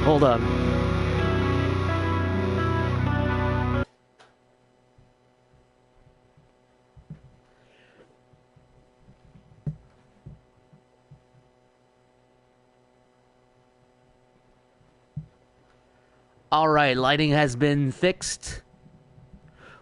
Hold on. All right, lighting has been fixed.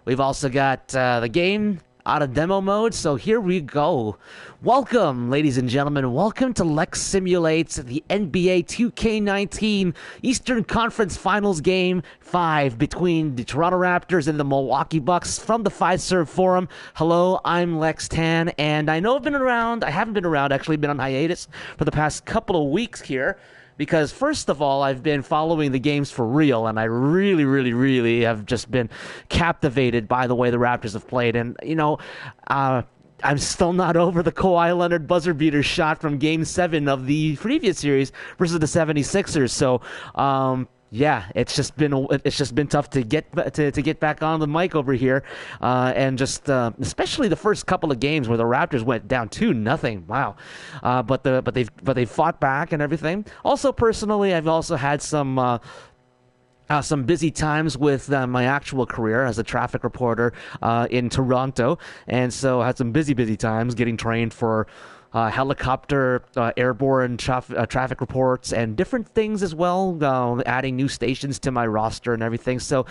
We've also got the game out of demo mode, so here we go. Welcome, ladies and gentlemen. Welcome to Lex Simulates the NBA 2K19 Eastern Conference Finals Game 5 between the Toronto Raptors and the Milwaukee Bucks from the Fiserv Forum. Hello, I'm LexTan, and I know I've been around. I haven't been around, actually, been on hiatus for the past couple of weeks here. Because, first of all, I've been following the games for real, and I really have just been captivated by the way the Raptors have played. And, I'm still not over the Kawhi Leonard buzzer beater shot from Game 7 of the previous series versus the 76ers. So, yeah, it's just been tough to get back on the mic over here, and just especially the first couple of games where the Raptors went down 2-0. Wow, but they've fought back and everything. Also, personally, I've also had some busy times with my actual career as a traffic reporter in Toronto, and so I had some busy times getting trained for helicopter, airborne traffic reports, and different things as well, adding new stations to my roster and everything. So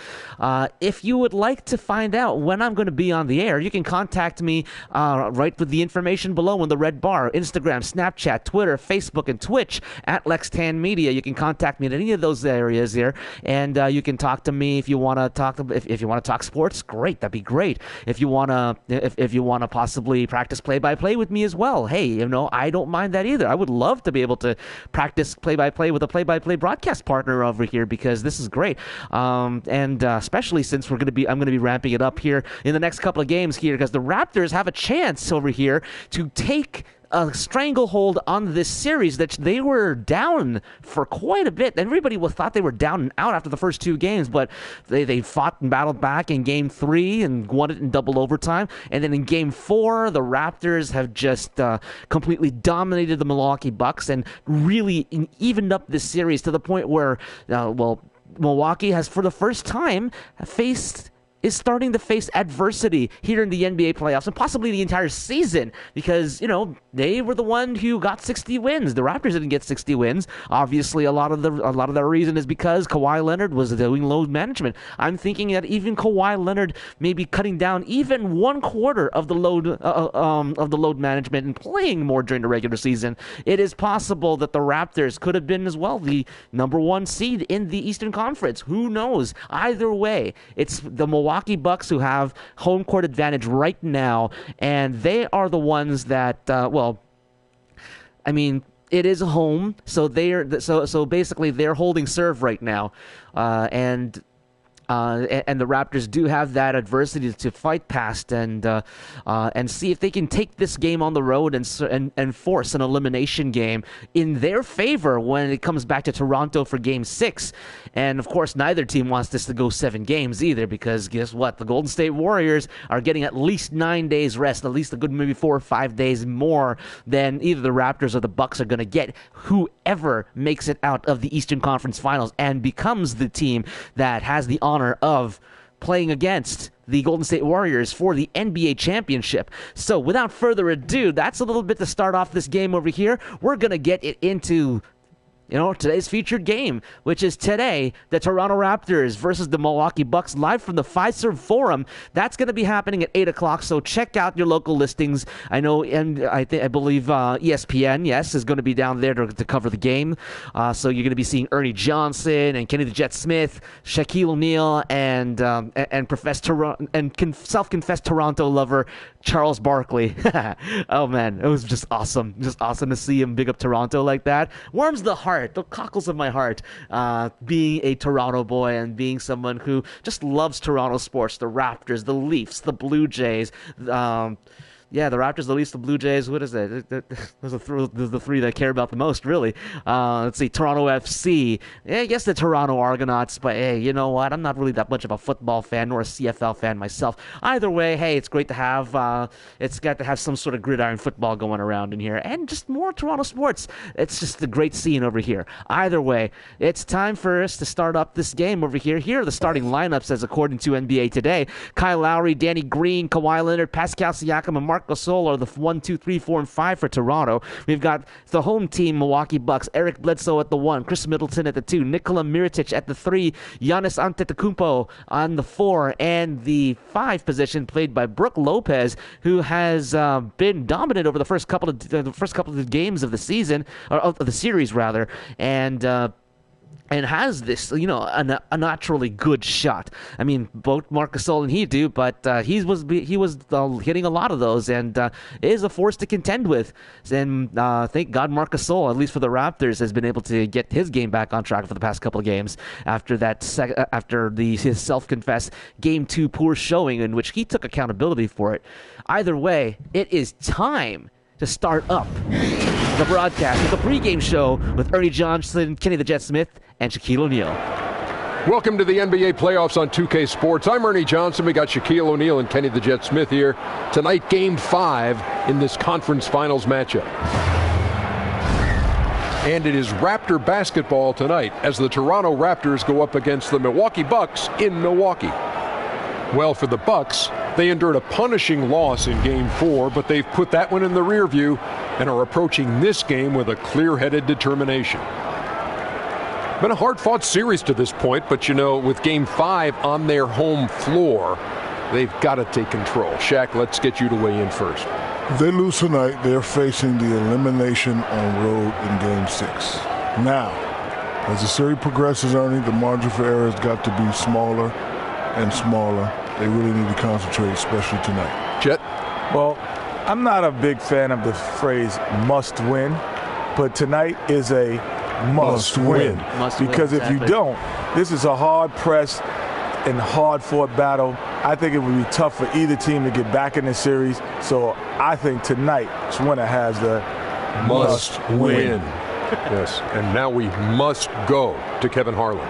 if you would like to find out when I'm going to be on the air, you can contact me right with the information below in the red bar. Instagram, Snapchat, Twitter, Facebook, and Twitch at LexTanMedia. You can contact me in any of those areas here, and you can talk to me if you want to talk. If you want to talk sports, great, that'd be great. If you want to possibly practice play-by-play with me as well, hey, I don't mind that either. I would love to be able to practice play-by-play with a play-by-play broadcast partner over here, because this is great. And especially since I'm going to be ramping it up here in the next couple of games here, because the Raptors have a chance over here to take a stranglehold on this series that they were down for quite a bit. Everybody thought they were down and out after the first two games, but they fought and battled back in Game 3 and won it in double overtime. And then in Game 4, the Raptors have just completely dominated the Milwaukee Bucks and really evened up this series to the point where, Milwaukee has, for the first time, is starting to face adversity here in the NBA playoffs and possibly the entire season, because, they were the one who got 60 wins. The Raptors didn't get 60 wins. Obviously, a lot of the reason is because Kawhi Leonard was doing load management. I'm thinking that even Kawhi Leonard may be cutting down even 1/4 of the load management and playing more during the regular season. It is possible that the Raptors could have been as well the number 1 seed in the Eastern Conference. Who knows? Either way, it's the Milwaukee Bucks who have home court advantage right now, and they are the ones that, it is home, so so basically they're holding serve right now, and the Raptors do have that adversity to fight past and see if they can take this game on the road and force an elimination game in their favor when it comes back to Toronto for Game 6. And, of course, neither team wants this to go 7 games either, because guess what? The Golden State Warriors are getting at least 9 days rest, at least a good maybe 4 or 5 days more than either the Raptors or the Bucks are going to get. Whoever makes it out of the Eastern Conference Finals and becomes the team that has the honor of playing against the Golden State Warriors for the NBA championship. So without further ado, that's a little bit to start off this game over here. We're going to get it into today's featured game, which is today, the Toronto Raptors versus the Milwaukee Bucks, live from the Fiserv Forum. That's going to be happening at 8 o'clock, so check out your local listings. I know, and I believe ESPN, yes, is going to be down there to cover the game. So you're going to be seeing Ernie Johnson and Kenny the Jet Smith, Shaquille O'Neal, and self-confessed Toronto lover Charles Barkley. Oh man, it was just awesome to see him big up Toronto like that. Warms the heart, the cockles of my heart, being a Toronto boy and being someone who just loves Toronto sports, the Raptors, the Leafs, the Blue Jays, Yeah, the Raptors, the Leafs, the Blue Jays. What is that? Those are the three that I care about the most, really. Let's see, Toronto FC. Yeah, I guess the Toronto Argonauts, but hey, you know what? I'm not really that much of a football fan nor a CFL fan myself. Either way, hey, it's great to have. It's got to have some sort of gridiron football going around in here, and just more Toronto sports. It's just a great scene over here. Either way, it's time for us to start up this game over here. Here are the starting lineups as according to NBA Today. Kyle Lowry, Danny Green, Kawhi Leonard, Pascal Siakam, and Marc Gasol are the 1, 2, 3, 4, and 5 for Toronto. We've got the home team, Milwaukee Bucks, Eric Bledsoe at the 1, Chris Middleton at the 2, Nikola Mirotic at the 3, Giannis Antetokounmpo on the 4, and the 5 position played by Brook Lopez, who has been dominant over the first couple of games of the season, or of the series rather, and has this, a naturally good shot. I mean, both Marc Gasol and he do, but he was hitting a lot of those, and is a force to contend with. And thank God Marc Gasol, at least for the Raptors, has been able to get his game back on track for the past couple of games after his self-confessed Game 2 poor showing in which he took accountability for it. Either way, it is time to start up the broadcast with the pregame show with Ernie Johnson, Kenny the Jet Smith, and Shaquille O'Neal. Welcome to the NBA playoffs on 2K Sports. I'm Ernie Johnson. We got Shaquille O'Neal and Kenny the Jet Smith here. Tonight, Game 5 in this conference finals matchup. And it is Raptor basketball tonight as the Toronto Raptors go up against the Milwaukee Bucks in Milwaukee. Well, for the Bucks, they endured a punishing loss in Game 4, but they've put that one in the rear view and are approaching this game with a clear-headed determination. Been a hard-fought series to this point, but with Game 5 on their home floor, they've got to take control. Shaq, let's get you to weigh in first. If they lose tonight, they're facing the elimination on road in Game 6. Now, as the series progresses, Ernie, the margin for error has got to be smaller and smaller. They really need to concentrate, especially tonight. Jet? Well, I'm not a big fan of the phrase must win, but tonight is a must win. Because if you don't, this is a hard-pressed and hard-fought battle. I think it would be tough for either team to get back in this series. So I think tonight's winner has the must win. Yes, and now we must go to Kevin Harlan.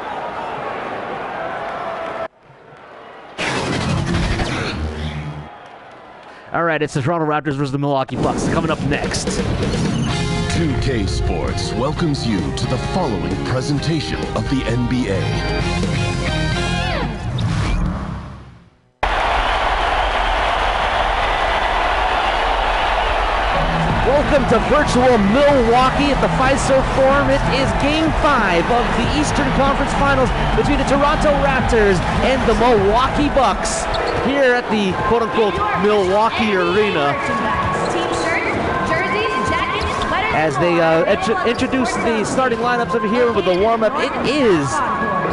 All right, it's the Toronto Raptors versus the Milwaukee Bucks coming up next. 2K Sports welcomes you to the following presentation of the NBA. Welcome to virtual Milwaukee at the Fiserv Forum. It is Game 5 of the Eastern Conference Finals between the Toronto Raptors and the Milwaukee Bucks here at the quote-unquote Milwaukee Arena. As they introduce the starting lineups over here with the warm-up, it is,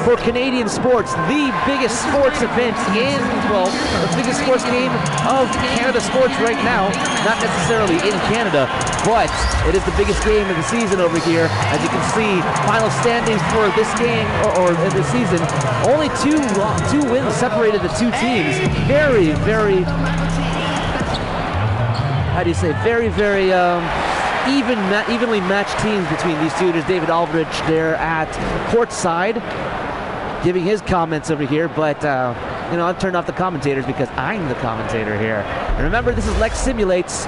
for Canadian sports, the biggest sports event the biggest sports game of Canada sports right now. Not necessarily in Canada, but it is the biggest game of the season over here. As you can see, final standings for this game, or this season, only two wins separated the two teams. Very, very, evenly matched teams between these two. There's David Aldridge there at courtside giving his comments over here, but I've turned off the commentators because I'm the commentator here. And remember, this is Lex Simulates,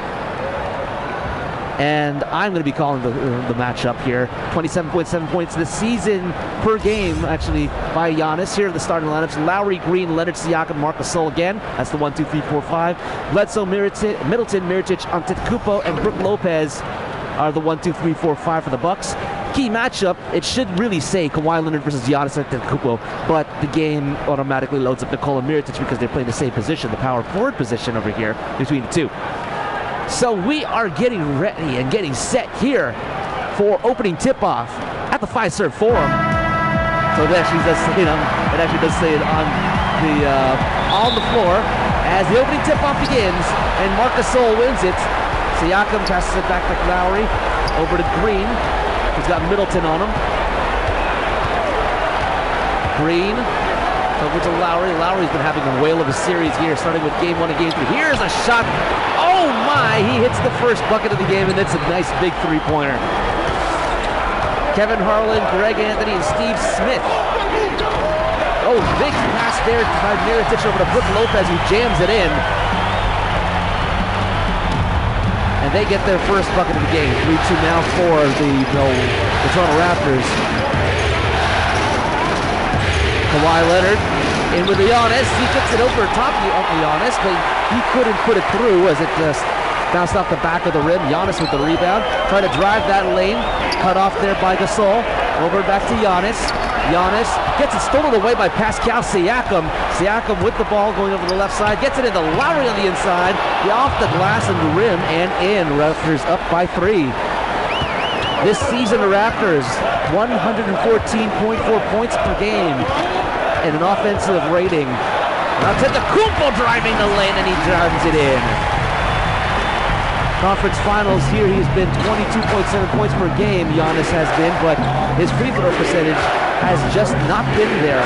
and I'm going to be calling the matchup here. 27.7 points this season per game, actually, by Giannis. Here are the starting lineups: Lowry, Green, Leonard, Siakam, Marc Gasol again. That's the 1, 2, 3, 4, 5. Bledsoe, Middleton, Mirotic, Antetokounmpo, and Brook Lopez are the 1, 2, 3, 4, 5 for the Bucks. Key matchup, it should really say Kawhi Leonard versus Giannis Antetokounmpo, but the game automatically loads up Nikola Mirotic because they're playing the same position, the power forward position over here between the two. So we are getting ready and getting set here for opening tip-off at the Fiserv Forum. So it actually does say it on the floor as the opening tip-off begins, and Marc Gasol wins it. Siakam passes it back to Lowry, over to Green. He's got Middleton on him. Green Over to Lowry. Lowry's been having a whale of a series here, starting with game 1 and game 3. Here's a shot. Oh my! He hits the first bucket of the game, and it's a nice big three-pointer. Kevin Harlan, Greg Anthony, and Steve Smith. Oh, big pass there by Mirotic over to Brook Lopez, who jams it in. And they get their first bucket of the game. 3-2 now for the Toronto Raptors. Kawhi Leonard in with Giannis. He gets it over top of Giannis, but he couldn't put it through as it just bounced off the back of the rim. Giannis with the rebound. Trying to drive that lane. Cut off there by Gasol. Over back to Giannis. Giannis gets it stolen away by Pascal Siakam. Siakam with the ball going over the left side. Gets it into Lowry on the inside. Off the glass and the rim and in. Raptors up by 3. This season the Raptors 114.4 points per game and an offensive rating. Now Antetokounmpo driving the lane and he drives it in. Conference finals here, he's been 22.7 points per game, Giannis has been, but his free throw percentage has just not been there.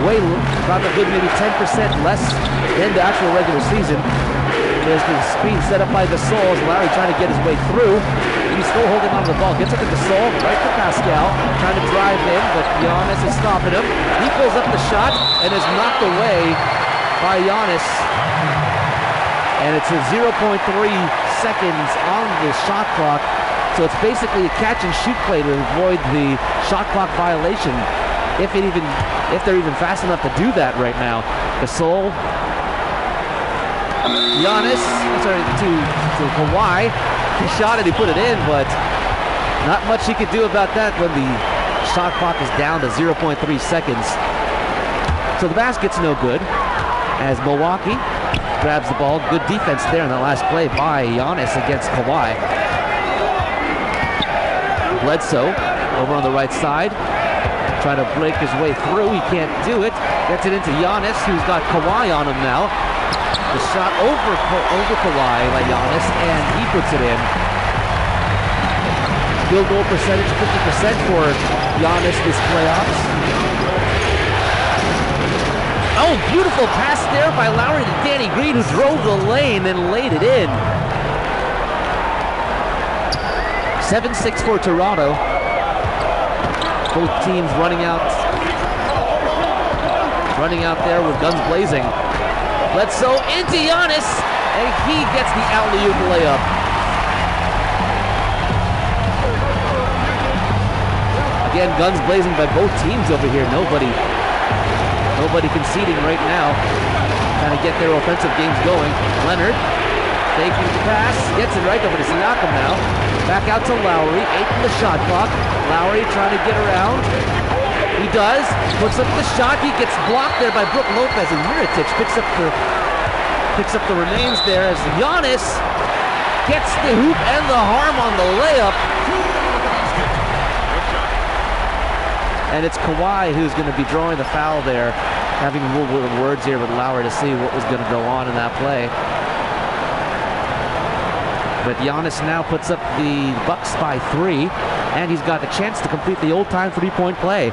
Way, about a good maybe 10% less than the actual regular season. There's the screen set up by Gasol as Larry trying to get his way through. He's still holding on to the ball. Gets up to Gasol, right to Pascal, trying to drive in, but Giannis is stopping him. He pulls up the shot and is knocked away by Giannis. And it's a 0.3 seconds on the shot clock. So it's basically a catch and shoot play to avoid the shot clock violation. If they're even fast enough to do that right now. Gasol, Giannis, to Kawhi. He shot it, he put it in, but not much he could do about that when the shot clock is down to 0.3 seconds. So the basket's no good as Milwaukee grabs the ball. Good defense there in the last play by Giannis against Kawhi. Bledsoe over on the right side, trying to break his way through. He can't do it. Gets it into Giannis, who's got Kawhi on him now. The shot over Kawhi by Giannis, and he puts it in. Field goal percentage 50% for Giannis this playoffs. Oh, beautiful pass there by Lowry to Danny Green, who drove the lane and laid it in. 7-6 for Toronto. Both teams running out there with guns blazing. Bledsoe into Giannis, and he gets the alley-oop layup. Again, guns blazing by both teams over here. Nobody conceding right now. Trying to get their offensive games going. Leonard taking the pass, gets it right over to Siakam now. Back out to Lowry, 8 in the shot clock. Lowry trying to get around. He does, puts up the shot. He gets blocked there by Brook Lopez, and Mirotic picks up the remains there as Giannis gets the hoop and the harm on the layup. And it's Kawhi who's going to be drawing the foul there, having a little bit of words here with Lowry to see what was going to go on in that play. But Giannis now puts up the Bucks by 3, and he's got the chance to complete the old-time three-point play.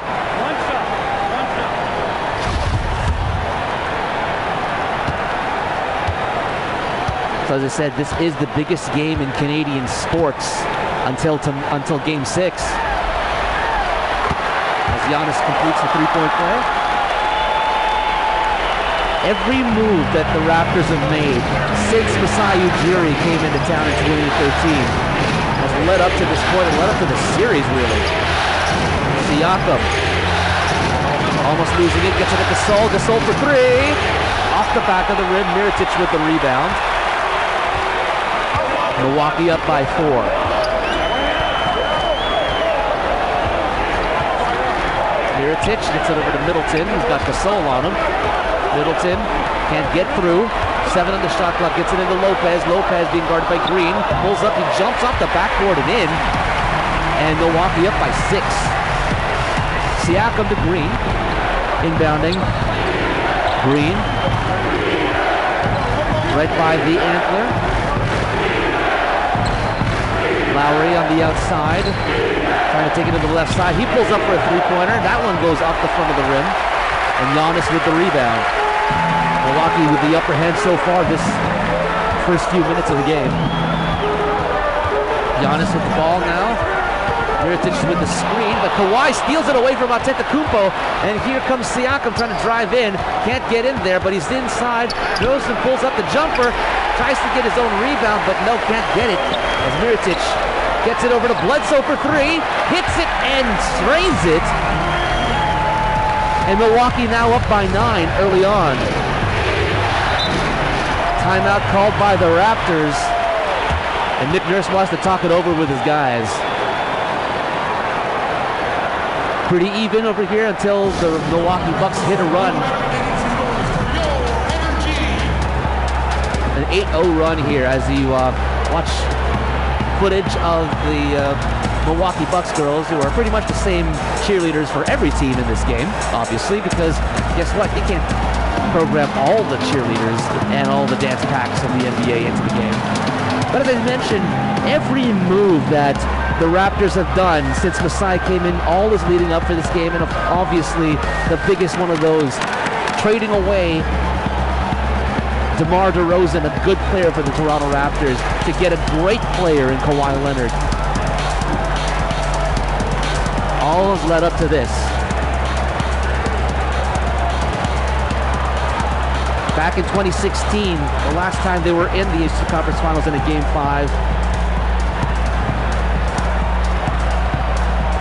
So as I said, this is the biggest game in Canadian sports until Game 6. Giannis completes the three-point play. Every move that the Raptors have made since Masai Ujiri came into town in 2013 has led up to this point and led up to the series, really. Siakam almost losing it, gets it at Gasol. Gasol for 3. Off the back of the rim, Mirotic with the rebound. Milwaukee up by 4. Mirotic gets it over to Middleton, who's got Gasol on him. Middleton can't get through. 7 on the shot clock, gets it into Lopez. Lopez being guarded by Green. Pulls up, he jumps off the backboard and in. And Milwaukee up by 6. Siakam to Green. Inbounding. Green. Right by the antler. Lowry on the outside. Trying to take it to the left side. He pulls up for a three-pointer. That one goes off the front of the rim. And Giannis with the rebound. Milwaukee with the upper hand so far this first few minutes of the game. Giannis with the ball now. Mirotic with the screen, but Kawhi steals it away from Antetokounmpo, and here comes Siakam trying to drive in. Can't get in there, but he's inside. Goes and pulls up the jumper. Tries to get his own rebound, but no, can't get it. As Mirotic gets it over to Bledsoe for three. Hits it and strains it. And Milwaukee now up by 9 early on. Timeout called by the Raptors. And Nick Nurse wants to talk it over with his guys. Pretty even over here until the Milwaukee Bucks hit a run. An 8-0 run here as you watch footage of the Milwaukee Bucks girls, who are pretty much the same cheerleaders for every team in this game, obviously, because guess what? They can't program all the cheerleaders and all the dance packs of the NBA into the game. But as I mentioned, every move that the Raptors have done since Masai came in, all is leading up for this game, and obviously the biggest one of those, trading away DeMar DeRozan, a good player for the Toronto Raptors, to get a great player in Kawhi Leonard. All has led up to this. Back in 2016, the last time they were in the Eastern Conference Finals in a Game 5,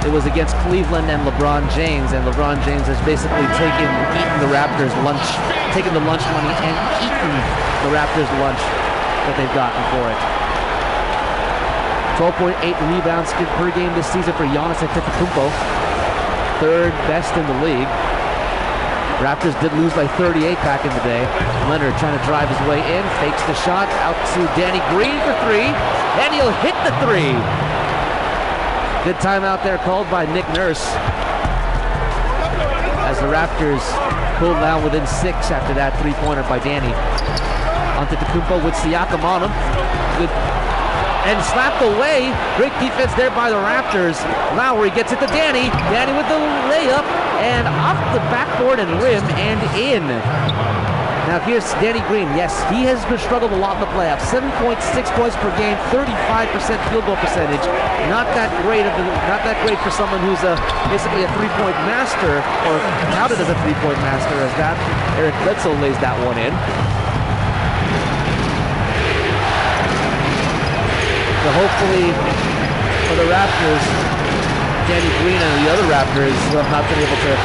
it was against Cleveland and LeBron James, and LeBron James has basically eaten the Raptors' lunch, taken the lunch money and eaten the Raptors' lunch that they've gotten for it. 12.8 rebounds per game this season for Giannis Antetokounmpo, third best in the league. Raptors did lose by 38 back in the day. Leonard trying to drive his way in, fakes the shot, out to Danny Green for three, and he'll hit the three. Good timeout there called by Nick Nurse, as the Raptors pulled down within 6 after that three-pointer by Danny. Antetokounmpo with Siakam on him. Good. And slapped away. Great defense there by the Raptors. Lowry gets it to Danny. Danny with the layup, and off the backboard and rim and in. Now here's Danny Green. Yes, he has been struggled a lot in the playoffs. 7.6 points per game, 35% field goal percentage. Not that great for someone who's basically a three-point master, or touted as a three-point master, as that Eric Bledsoe lays that one in. So hopefully for the Raptors, Danny Green and the other Raptors have not been able to.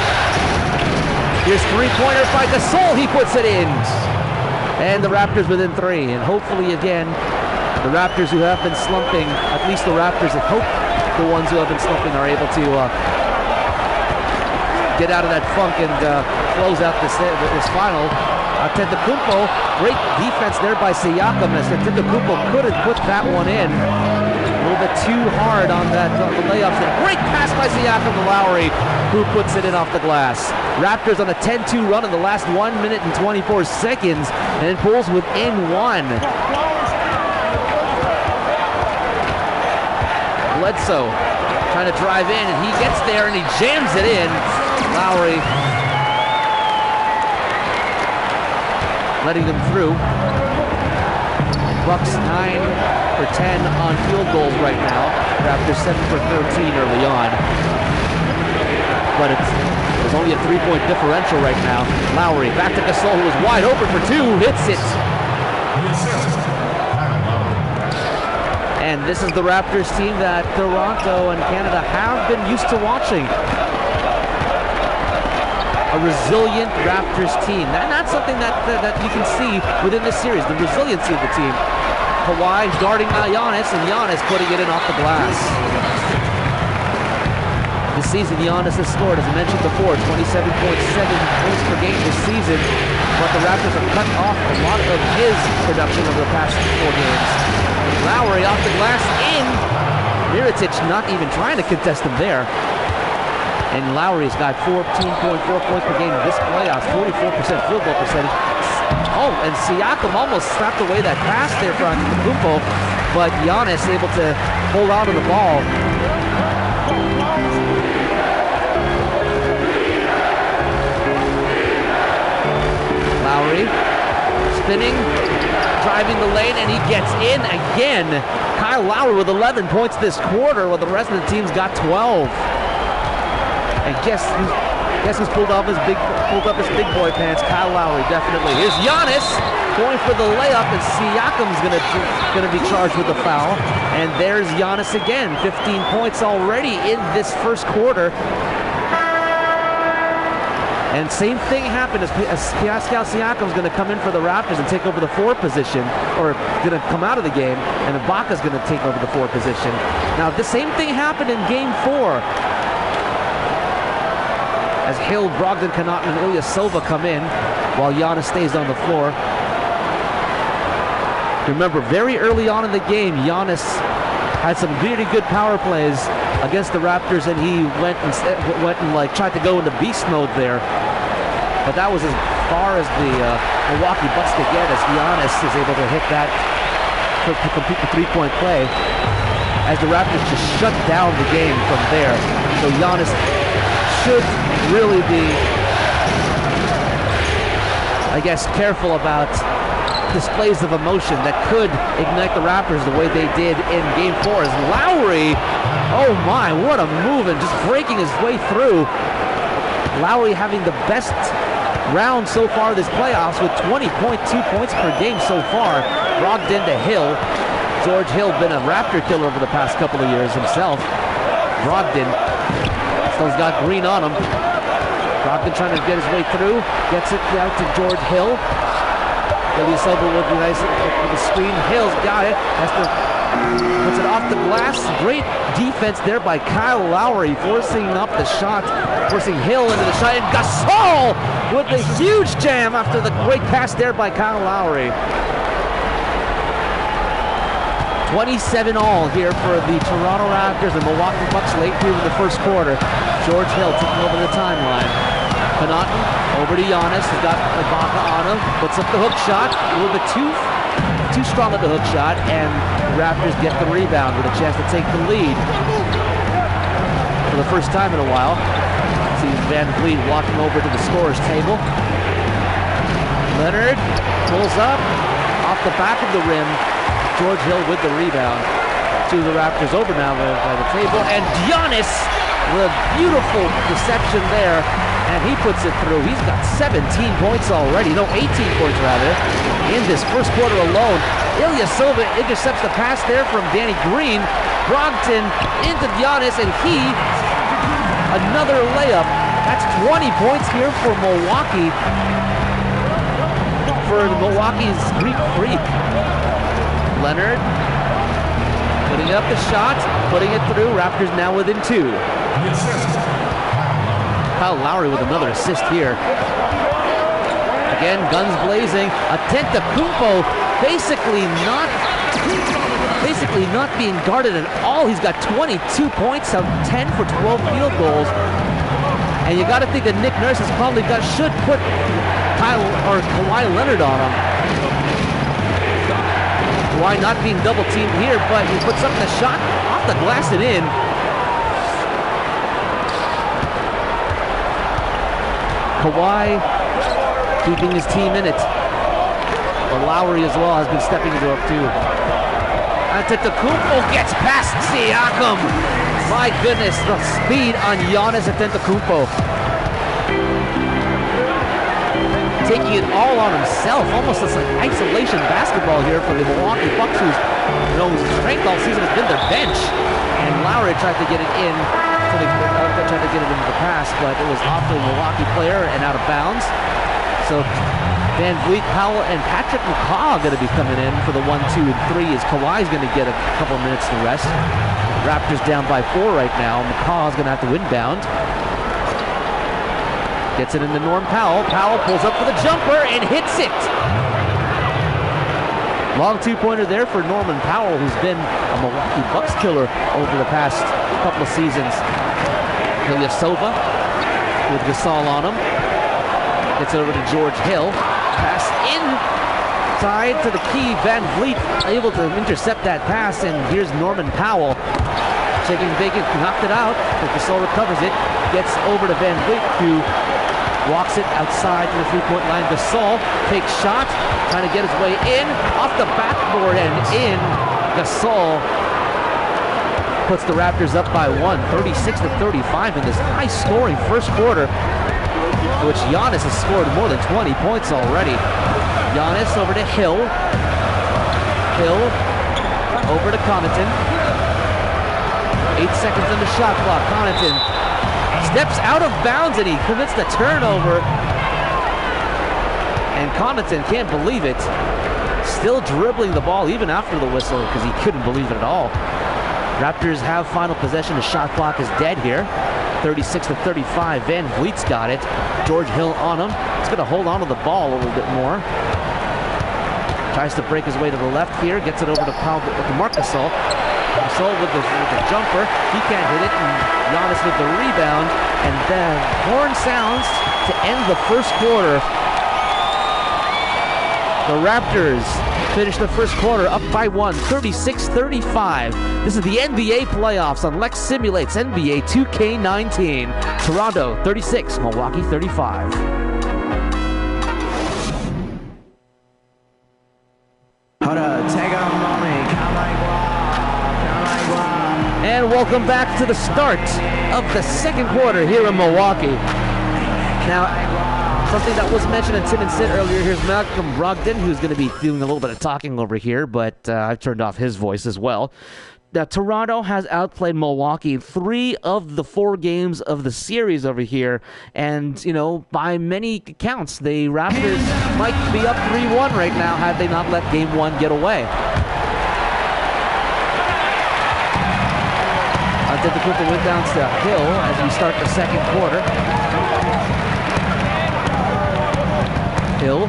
Here's three-pointer by Gasol, he puts it in. And the Raptors within 3. And hopefully again, the Raptors who have been slumping, at least the Raptors that hope the ones who have been slumping are able to get out of that funk and close out this final. Antetokounmpo, great defense there by Siakam, as Antetokounmpo couldn't put that one in. A little bit too hard on the layups. And great pass by Siakam to Lowry, who puts it in off the glass. Raptors on a 10-2 run in the last 1 minute and 24 seconds, and pulls within 1. Bledsoe trying to drive in, and he gets there and he jams it in. Lowry letting them through. Bucks 9 for 10 on field goals right now. Raptors 7 for 13 early on. But there's only a 3-point differential right now. Lowry back to Gasol, who is wide open for 2, hits it. And this is the Raptors team that Toronto and Canada have been used to watching. A resilient Raptors team. And that's something that you can see within this series, the resiliency of the team. Kawhi guarding Giannis, and Giannis putting it in off the glass. This season, Giannis has scored, as I mentioned before, 27.7 points per game this season, but the Raptors have cut off a lot of his production over the past 4 games. Lowry off the glass, in. Mirotic not even trying to contest him there. And Lowry's got 14.4 points per game in this playoffs, 44% field goal percentage. Oh, and Siakam almost slapped away that pass there for Antetokounmpo, but Giannis able to hold on to the ball. spinning, driving the lane, and he gets in again. Kyle Lowry with 11 points this quarter, while the rest of the team's got 12. And guess who's pulled up his big boy pants? Kyle Lowry, definitely. Here's Giannis going for the layup, and Siakam's gonna be charged with the foul. And there's Giannis again, 15 points already in this first quarter. And same thing happened as Pascal Siakam's going to come in for the Raptors and take over the 4 position, or going to come out of the game, and Ibaka's going to take over the 4 position. Now, the same thing happened in Game 4 as Hill, Brogdon, Connaughton, and Ilyasova come in while Giannis stays on the floor. Remember, very early on in the game, Giannis had some really good power plays against the Raptors, and he went and like tried to go into beast mode there. But that was as far as the Milwaukee Bucks could get, as Giannis is able to hit that to complete the 3-point play, as the Raptors just shut down the game from there. So Giannis should really be, I guess, careful about displays of emotion that could ignite the Raptors the way they did in Game 4. As Lowry, oh my, what a move, and just breaking his way through. Lowry having the best round so far this playoffs with 20.2 points per game so far. Brogdon to Hill. George Hill been a Raptor killer over the past couple of years himself. Brogdon still's got green on him. Brogdon trying to get his way through. Gets it out to George Hill. Ilyasova would be nice with the screen. Hill's got it. Puts it off the glass. Great defense there by Kyle Lowry, forcing up the shot, forcing Hill into the shot. And Gasol with the huge jam after the great pass there by Kyle Lowry. 27 all here for the Toronto Raptors and Milwaukee Bucks late here in the first quarter. George Hill taking over the timeline. Connaughton over to Giannis, who's got Ibaka on him, puts up the hook shot, a little bit too strong at the hook shot, and the Raptors get the rebound with a chance to take the lead. For the first time in a while, see Van Vliet walking over to the scorer's table. Leonard pulls up, off the back of the rim, George Hill with the rebound. To the Raptors over now by the table, and Giannis with a beautiful reception there. And he puts it through. He's got 17 points already. No, 18 points rather. In this first quarter alone. Ilyasova intercepts the pass there from Danny Green. Brogdon into Giannis, and he, another layup. That's 20 points here for Milwaukee. For Milwaukee's Greek Freak. Leonard putting up the shot, putting it through. Raptors now within 2. Kyle Lowry with another assist here. Again, guns blazing. Antetokounmpo basically not being guarded at all. He's got 22 points out 10 for 12 field goals. And you got to think that Nick Nurse has probably should put Kawhi Leonard on him. Kawhi not being double teamed here, but he puts up the shot off the glass and in. Kawhi keeping his team in it. But Lowry as well has been stepping into it too. Antetokounmpo gets past Siakam. My goodness, the speed on Giannis Antetokounmpo. Taking it all on himself. Almost looks like isolation basketball here for the Milwaukee Bucks, whose strength all season has been their bench. And Lowry tried to get it in. Tried to get it into the pass, but it was off the Milwaukee player and out of bounds. So Van Vliet, Powell, and Patrick McCaw are going to be coming in for the 1, 2, and 3 as Kawhi's going to get a couple minutes to rest. Raptors down by 4 right now. McCaw's going to have to inbound. Gets it into Norm Powell. Powell pulls up for the jumper and hits it. Long 2-pointer there for Norman Powell, who's been a Milwaukee Bucks killer over the past couple of seasons. Ilyasova with Gasol on him. Gets it over to George Hill. Pass inside to the key. Van Vliet able to intercept that pass, and here's Norman Powell. Shaking vacant, knocked it out, but Gasol recovers it. Gets over to Van Vliet, who walks it outside to the three-point line. Gasol takes shot, trying to get his way in, off the backboard and in. Gasol puts the Raptors up by 36-35 in this high-scoring first quarter, which Giannis has scored more than 20 points already. Giannis over to Hill. Hill over to Connaughton. 8 seconds on the shot clock. Connaughton steps out of bounds and he commits the turnover. And Connaughton can't believe it. Still dribbling the ball even after the whistle because he couldn't believe it at all. Raptors have final possession. The shot clock is dead here. 36-35. Van Vliet's got it. George Hill on him. He's going to hold on to the ball a little bit more. Tries to break his way to the left here. Gets it over to Marc Gasol. Gasol with the jumper. He can't hit it. And Giannis with the rebound. And then horn sounds to end the first quarter. The Raptors finish the first quarter up by 36-35. This is the NBA playoffs on Lex Simulates NBA 2K19. Toronto 36, Milwaukee 35. And welcome back to the start of the second quarter here in Milwaukee. Now, something that was mentioned in Tim and Sid earlier, here's Malcolm Brogdon, who's going to be doing a little bit of talking over here, but I've turned off his voice as well. Now, Toronto has outplayed Milwaukee 3 of the 4 games of the series over here, and, you know, by many counts, the Raptors might be up 3-1 right now had they not let Game 1 get away. Antetokounmpo went down to Hill as we start the second quarter. Hill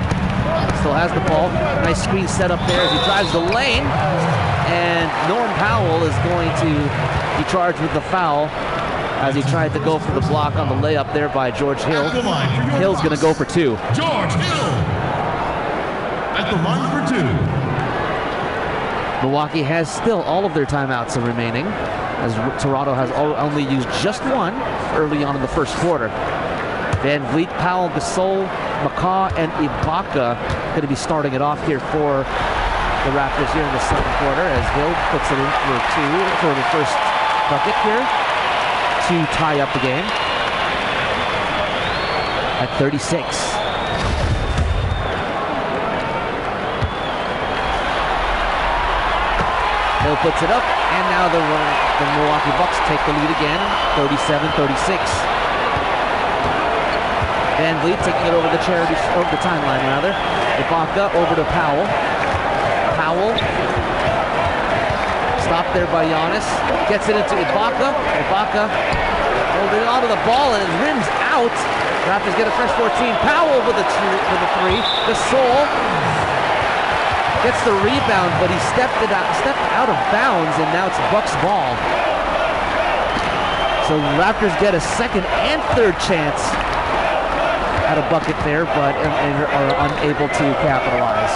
still has the ball. Nice screen set up there as he drives the lane. And Norm Powell is going to be charged with the foul as he tried to go for the block on the layup there by George Hill. Hill's going to go for 2. George Hill at the line for 2. Milwaukee has still all of their timeouts remaining, as Toronto has only used just 1 early on in the first quarter. Van Vliet, Powell, Gasol, McCaw, and Ibaka going to be starting it off here for the Raptors here in the second quarter as Hill puts it in for 2 for the first bucket here to tie up the game at 36. Hill puts it up, and now the Milwaukee Bucks take the lead again, 37-36. Van Vliet taking it over the timeline rather. Ibaka over to Powell. Powell stopped there by Giannis. Gets it into Ibaka. Ibaka holding onto the ball and it rims out. Raptors get a fresh 14. Powell with the 3. Gasol gets the rebound, but he stepped out of bounds, and now it's Bucks ball. So Raptors get a second and third chance at a bucket there, but are unable to capitalize.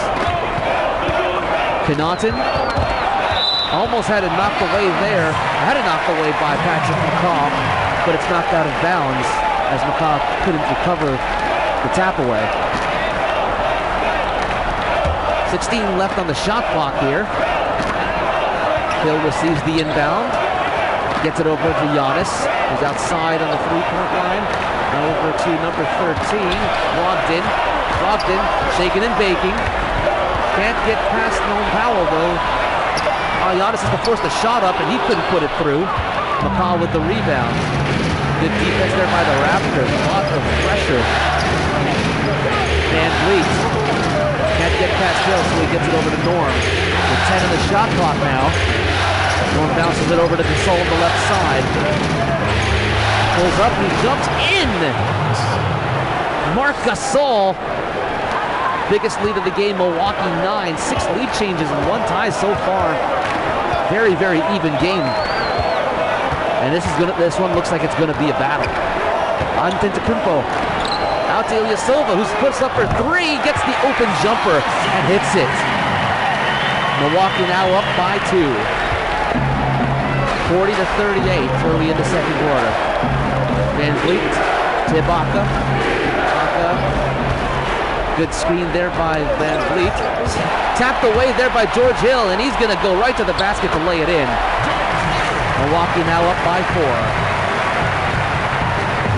Connaughton almost had it knocked away there. Had it knocked away by Patrick McCaw, but it's knocked out of bounds as McCaw couldn't recover the tap away. 16 left on the shot clock here. Hill receives the inbound. Gets it over to Giannis. He's outside on the three-point line. Now over to number 13, Brogdon. Brogdon shaking and baking. Can't get past Norm Powell though. Giannis has to force the shot up and he couldn't put it through. McCaw with the rebound. Good defense there by the Raptors. A lot of pressure. Van Vliet can't get past Hill, so he gets it over to Norm. With 10 on the shot clock now. Norm bounces it over to Gasol on the left side. Pulls up, he jumps in! Marc Gasol. Biggest lead of the game, Milwaukee 9. 6 lead changes and 1 tie so far. Very, very even game. And this one looks like it's gonna be a battle. Antetokounmpo out to Ilyasova, who puts up for 3, gets the open jumper and hits it. Milwaukee now up by 2. 40-38 early in the second quarter. Van Vliet to Ibaka. Good screen there by Van Vliet. Tapped away there by George Hill, and he's going to go right to the basket to lay it in. Milwaukee now up by 4.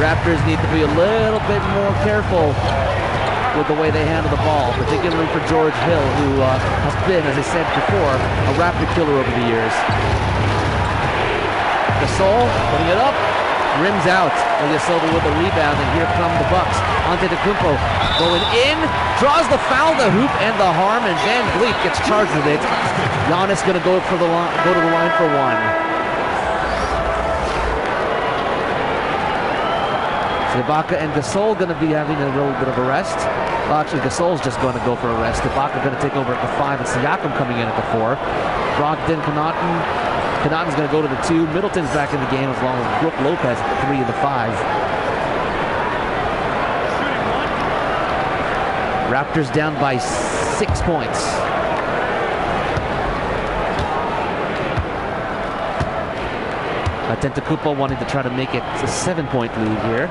Raptors need to be a little bit more careful with the way they handle the ball, particularly for George Hill, who has been, as I said before, a Raptor killer over the years. Gasol putting it up, rims out. Gasol with the rebound, and here come the Bucks. Antetokounmpo going in, draws the foul, the hoop, and the harm, and Van Vliet gets charged with it. Giannis going to go to the line for 1. Ibaka and Gasol going to be having a little bit of a rest. Well, actually, Gasol's just going to go for a rest. Ibaka going to take over at the 5, and Siakam coming in at the 4. Brogdon, Connaughton's going to go to the 2. Middleton's back in the game as long as Brook Lopez at the 3 and the 5. Raptors down by 6 points. Antetokounmpo wanting to try to make it a 7-point lead here.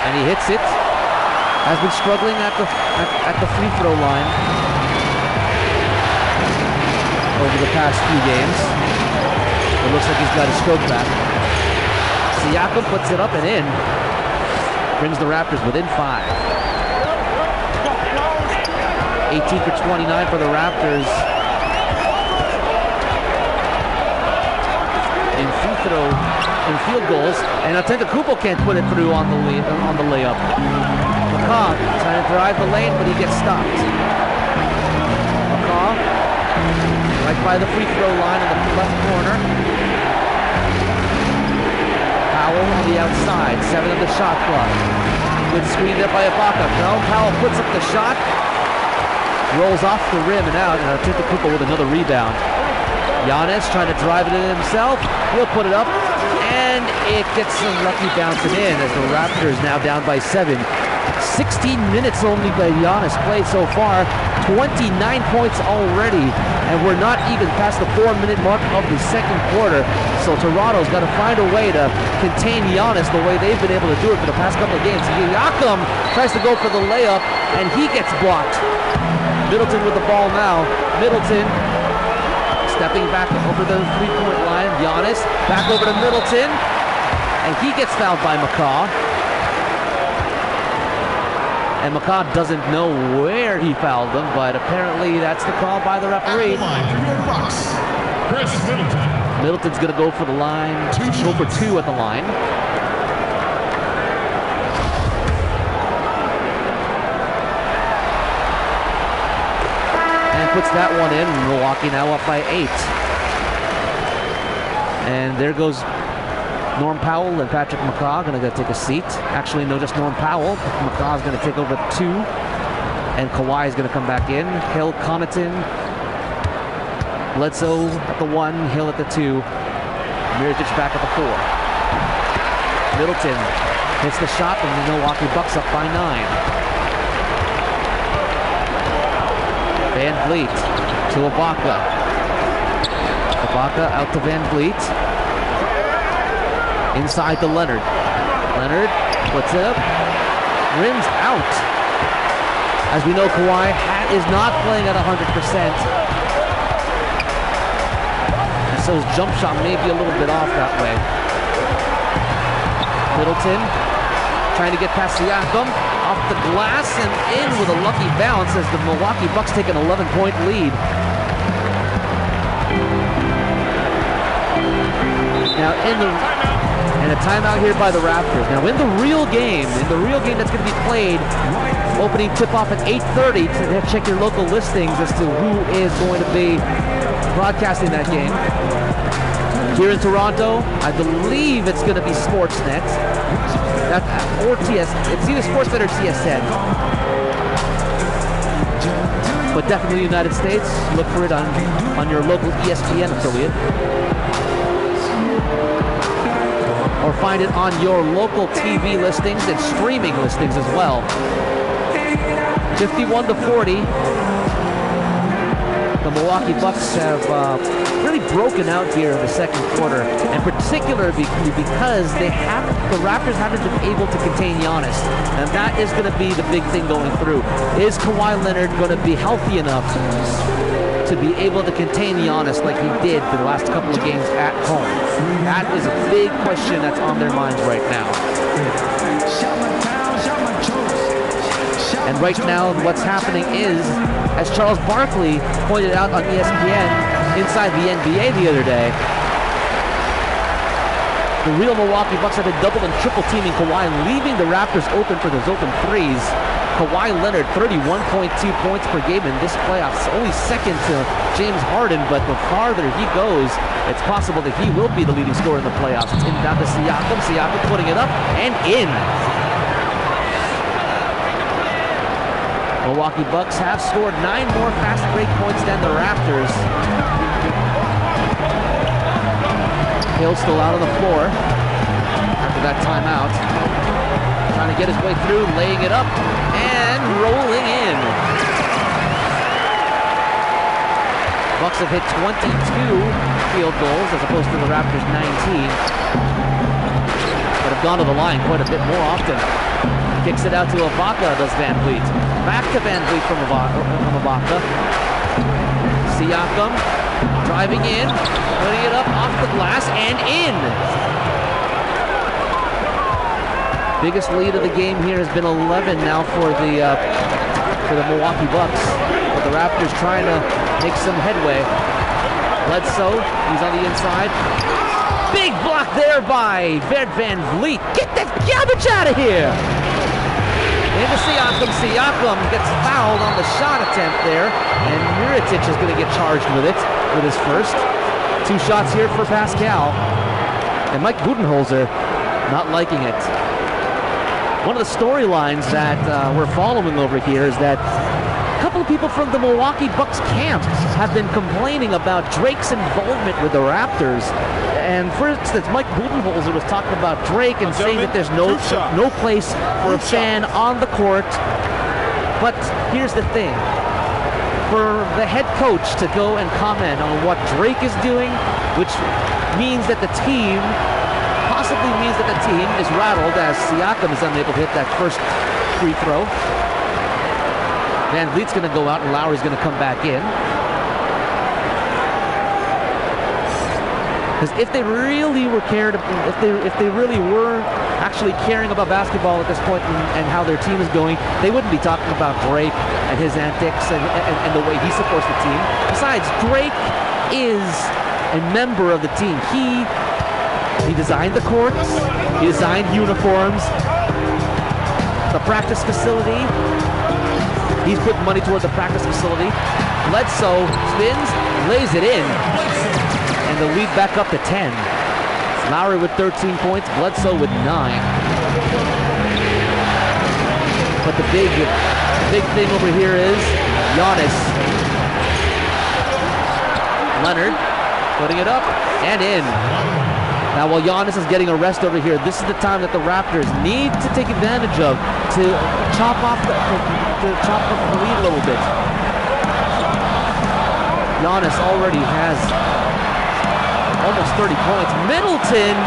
And he hits it. Has been struggling at the free throw line over the past few games. It looks like he's got his stroke back. Siakam puts it up and in. Brings the Raptors within 5. 18 for 29 for the Raptors. In free throw, in field goals, and Antetokounmpo can't put it through on the layup. McCaw trying to drive the lane, but he gets stopped. McCaw right by the free throw line in the left corner. Powell on the outside, 7 of the shot clock. Good screen there by Ibaka. No, Powell puts up the shot, rolls off the rim and out, and Antetokounmpo with another rebound. Giannis trying to drive it in himself. He'll put it up, and it gets some lucky bouncing in as the Raptors now down by 7. 16 minutes only by Giannis played so far. 29 points already, and we're not even past the 4-minute mark of the second quarter. So Toronto's got to find a way to contain Giannis the way they've been able to do it for the past couple of games. Siakam tries to go for the layup, and he gets blocked. Middleton with the ball now. Middleton stepping back over the 3-point line. Giannis back over to Middleton, and he gets fouled by McCaw. And McCaw doesn't know where he fouled him, but apparently that's the call by the referee. Middleton's going to go for the line, go for 2 at the line. Puts that one in. Milwaukee now up by 8. And there goes Norm Powell and Patrick McCaw going to go take a seat. Actually, no, just Norm Powell. McCaw's going to take over the 2. And Kawhi is going to come back in. Hill, Connaughton, Bledsoe at the 1, Hill at the 2. Mirotic back at the 4. Middleton hits the shot, and the Milwaukee Bucks up by 9. Van Vliet to Ibaka. Ibaka out to Van Vliet. Inside to Leonard. Leonard puts it up. Rims out. As we know, Kawhi is not playing at 100%. And so his jump shot may be a little bit off that way. Middleton trying to get past Siakam. Off the glass and in with a lucky bounce as the Milwaukee Bucks take an 11-point lead. Now and a timeout here by the Raptors. Now in the real game that's going to be played, opening tip-off at 8:30. To check your local listings as to who is going to be broadcasting that game. Here in Toronto, I believe it's going to be Sportsnet. Or TS, it's either Sportsnet or TSN. But definitely the United States, look for it on your local ESPN affiliate. Or find it on your local TV listings and streaming listings as well. 51-40. The Milwaukee Bucks have really broken out here in the second quarter, and particularly because the Raptors haven't been able to contain Giannis, and that is going to be the big thing going through. Is Kawhi Leonard going to be healthy enough to be able to contain Giannis like he did for the last couple of games at home? That is a big question that's on their minds right now. And right now, what's happening is, as Charles Barkley pointed out on ESPN inside the NBA the other day, the real Milwaukee Bucks have been double and triple teaming Kawhi, leaving the Raptors open for those open threes. Kawhi Leonard, 31.2 points per game in this playoffs, only second to James Harden, but the farther he goes, it's possible that he will be the leading scorer in the playoffs. It's in down to Siakam. Siakam putting it up and in. Milwaukee Bucks have scored 9 more fast break points than the Raptors. Hill still out on the floor after that timeout. Trying to get his way through, laying it up, and rolling in. Bucks have hit 22 field goals as opposed to the Raptors' 19. But have gone to the line quite a bit more often. Kicks it out to Ibaka, does Van Vliet. Back to Van Vliet from Ibaka. Siakam driving in, putting it up off the glass and in. Biggest lead of the game here has been 11 now for the Milwaukee Bucks. But the Raptors trying to make some headway. Bledsoe, he's on the inside. Big block there by Van Vliet. Get that garbage out of here! Into Siakam. Siakam gets fouled on the shot attempt there, and Mirotic is going to get charged with it, with his first. 2 shots here for Pascal. And Mike Budenholzer not liking it. One of the storylines that we're following over here is that a couple of people from the Milwaukee Bucks camp have been complaining about Drake's involvement with the Raptors. And for instance, Mike Budenholzer was talking about Drake and saying that there's no place for a fan on the court. But here's the thing. For the head coach to go and comment on what Drake is doing, which means that the team, possibly means that the team is rattled as Siakam is unable to hit that first free throw. Van Vliet's going to go out and Lowry's going to come back in. Because if they really were if they really were actually caring about basketball at this point and how their team is going, they wouldn't be talking about Drake and his antics and the way he supports the team. Besides, Drake is a member of the team. He designed the courts, he designed uniforms, the practice facility. He's put money toward the practice facility. Bledsoe spins, lays it in. And the lead back up to 10. Lowry with 13 points, Bledsoe with 9. But the big thing over here is Giannis. Leonard putting it up and in. Now while Giannis is getting a rest over here, this is the time that the Raptors need to take advantage of to chop off the lead a little bit. Giannis already has almost 30 points. Middleton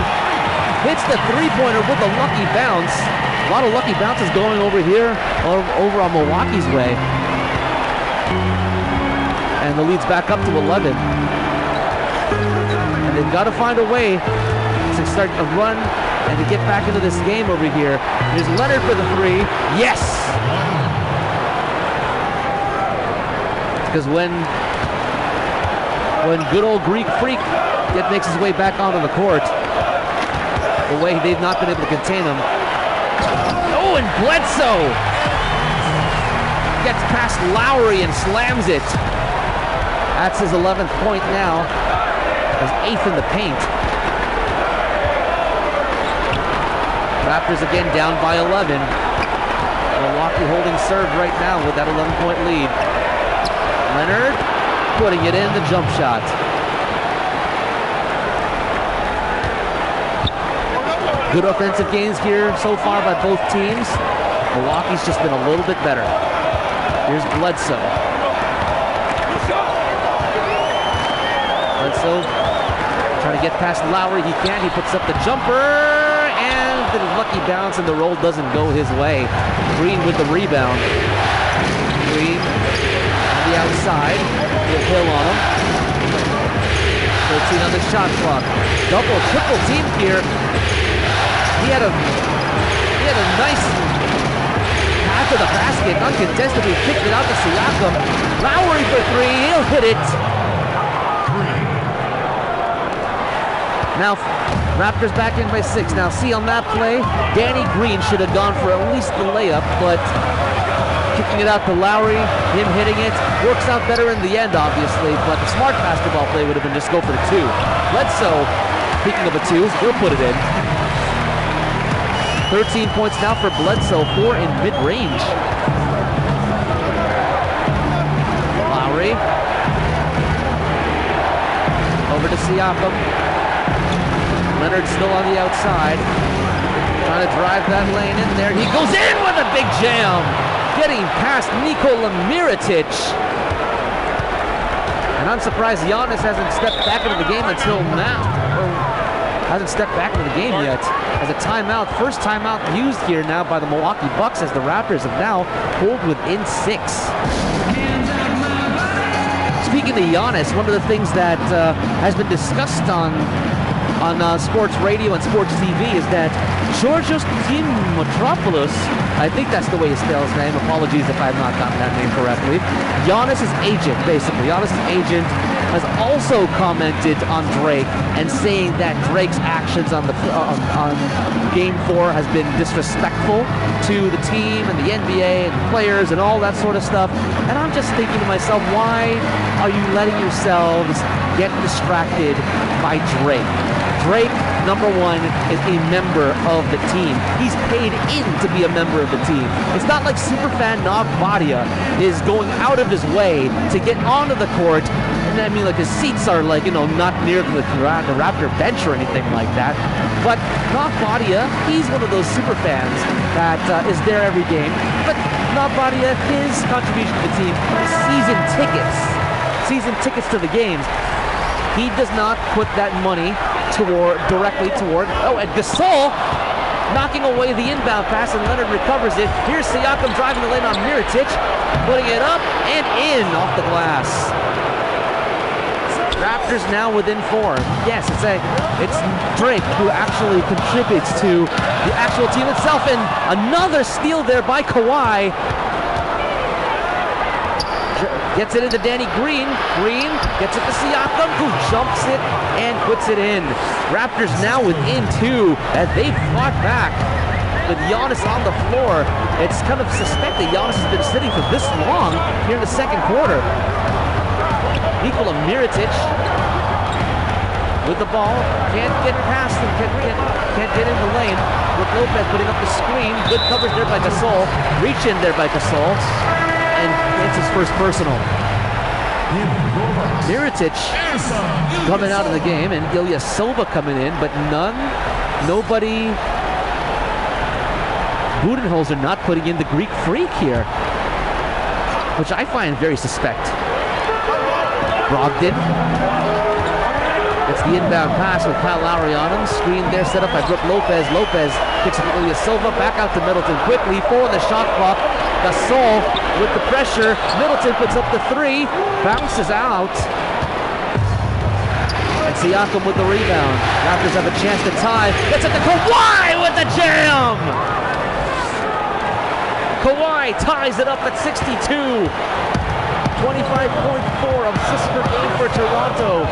hits the three-pointer with a lucky bounce. A lot of lucky bounces going over here, over on Milwaukee's way. And the lead's back up to 11. And they've got to find a way to start a run and to get back into this game over here. Here's Leonard for the 3. Yes! Because when good old Greek Freak makes his way back onto the court, the way they've not been able to contain him. Oh, and Bledsoe gets past Lowry and slams it. That's his 11th point now. His 8th in the paint. Raptors again down by 11. Milwaukee holding serve right now with that 11-point lead. Leonard putting it in, the jump shot. Good offensive games here so far by both teams. Milwaukee's just been a little bit better. Here's Bledsoe. Bledsoe trying to get past Lowry. He can't. He puts up the jumper, and the lucky bounce, and the roll doesn't go his way. Green with the rebound. Green on the outside with Hill on him. 13 on the shot clock. Double, triple team here. He had a nice path to the basket. Uncontested. He picked it out to Siakam. Lowry for three. He'll hit it. Now, Raptors back in by 6. Now, see on that play, Danny Green should have gone for at least the layup, but kicking it out to Lowry, him hitting it, works out better in the end, obviously, but the smart basketball play would have been just go for the 2. Bledsoe, speaking of a 2, he'll put it in. 13 points now for Bledsoe, 4 in mid-range. Lowry. Over to Siakam. Leonard still on the outside. Trying to drive that lane in there. He goes in with a big jam. Getting past Nikola Mirotic. And I'm surprised Giannis hasn't stepped back into the game until now. Or hasn't stepped back into the game yet. As a timeout, first timeout used here now by the Milwaukee Bucks as the Raptors have now pulled within 6. Speaking of Giannis, one of the things that has been discussed on sports radio and sports TV is that Georgios Dimitropoulos, I think that's the way you spell his name, apologies if I've not gotten that name correctly, Giannis' agent, basically. Giannis' agent has also commented on Drake and saying that Drake's actions on Game 4 has been disrespectful to the team and the NBA and the players and all that sort of stuff. And I'm just thinking to myself, why are you letting yourselves get distracted by Drake? Drake, number one, is a member of the team. He's paid in to be a member of the team. It's not like superfan Nog Badia is going out of his way to get onto the court. And I mean, like, his seats are, like, not near the Raptor bench or anything like that. But Nog Badia, he's one of those super fans that is there every game. But Nog Badia, his contribution to the team is season tickets to the games. He does not put that money directly toward. Oh, and Gasol knocking away the inbound pass, and Leonard recovers it. Here's Siakam driving the lane on Mirotic, putting it up and in off the glass. Raptors now within 4. Yes, it's Drake who actually contributes to the actual team itself, and another steal there by Kawhi. Gets it into Danny Green. Green gets it to Siakam, who jumps it and puts it in. Raptors now within 2 as they fought back with Giannis on the floor. It's kind of suspect that Giannis has been sitting for this long here in the second quarter. Nikola Mirotic with the ball. Can't get past him. Can't get in the lane. Brook Lopez putting up the screen. Good coverage there by Gasol. Reach in there by Gasol. And it's his first personal. Mirotic coming out of the game, and Ilyasova coming in, but nobody. Budenholzer not putting in the Greek freak here, which I find very suspect. Brogdon. It's the inbound pass with Kyle Lowry on him. Screen there set up by Brook Lopez. Lopez picks up Ilyasova. Back out to Middleton quickly. 4 on the shot clock. Gasol with the pressure. Middleton puts up the 3. Bounces out. And Siakam with the rebound. Raptors have a chance to tie. Gets it to Kawhi with the jam! Kawhi ties it up at 62. 25.4 assists per game for Toronto.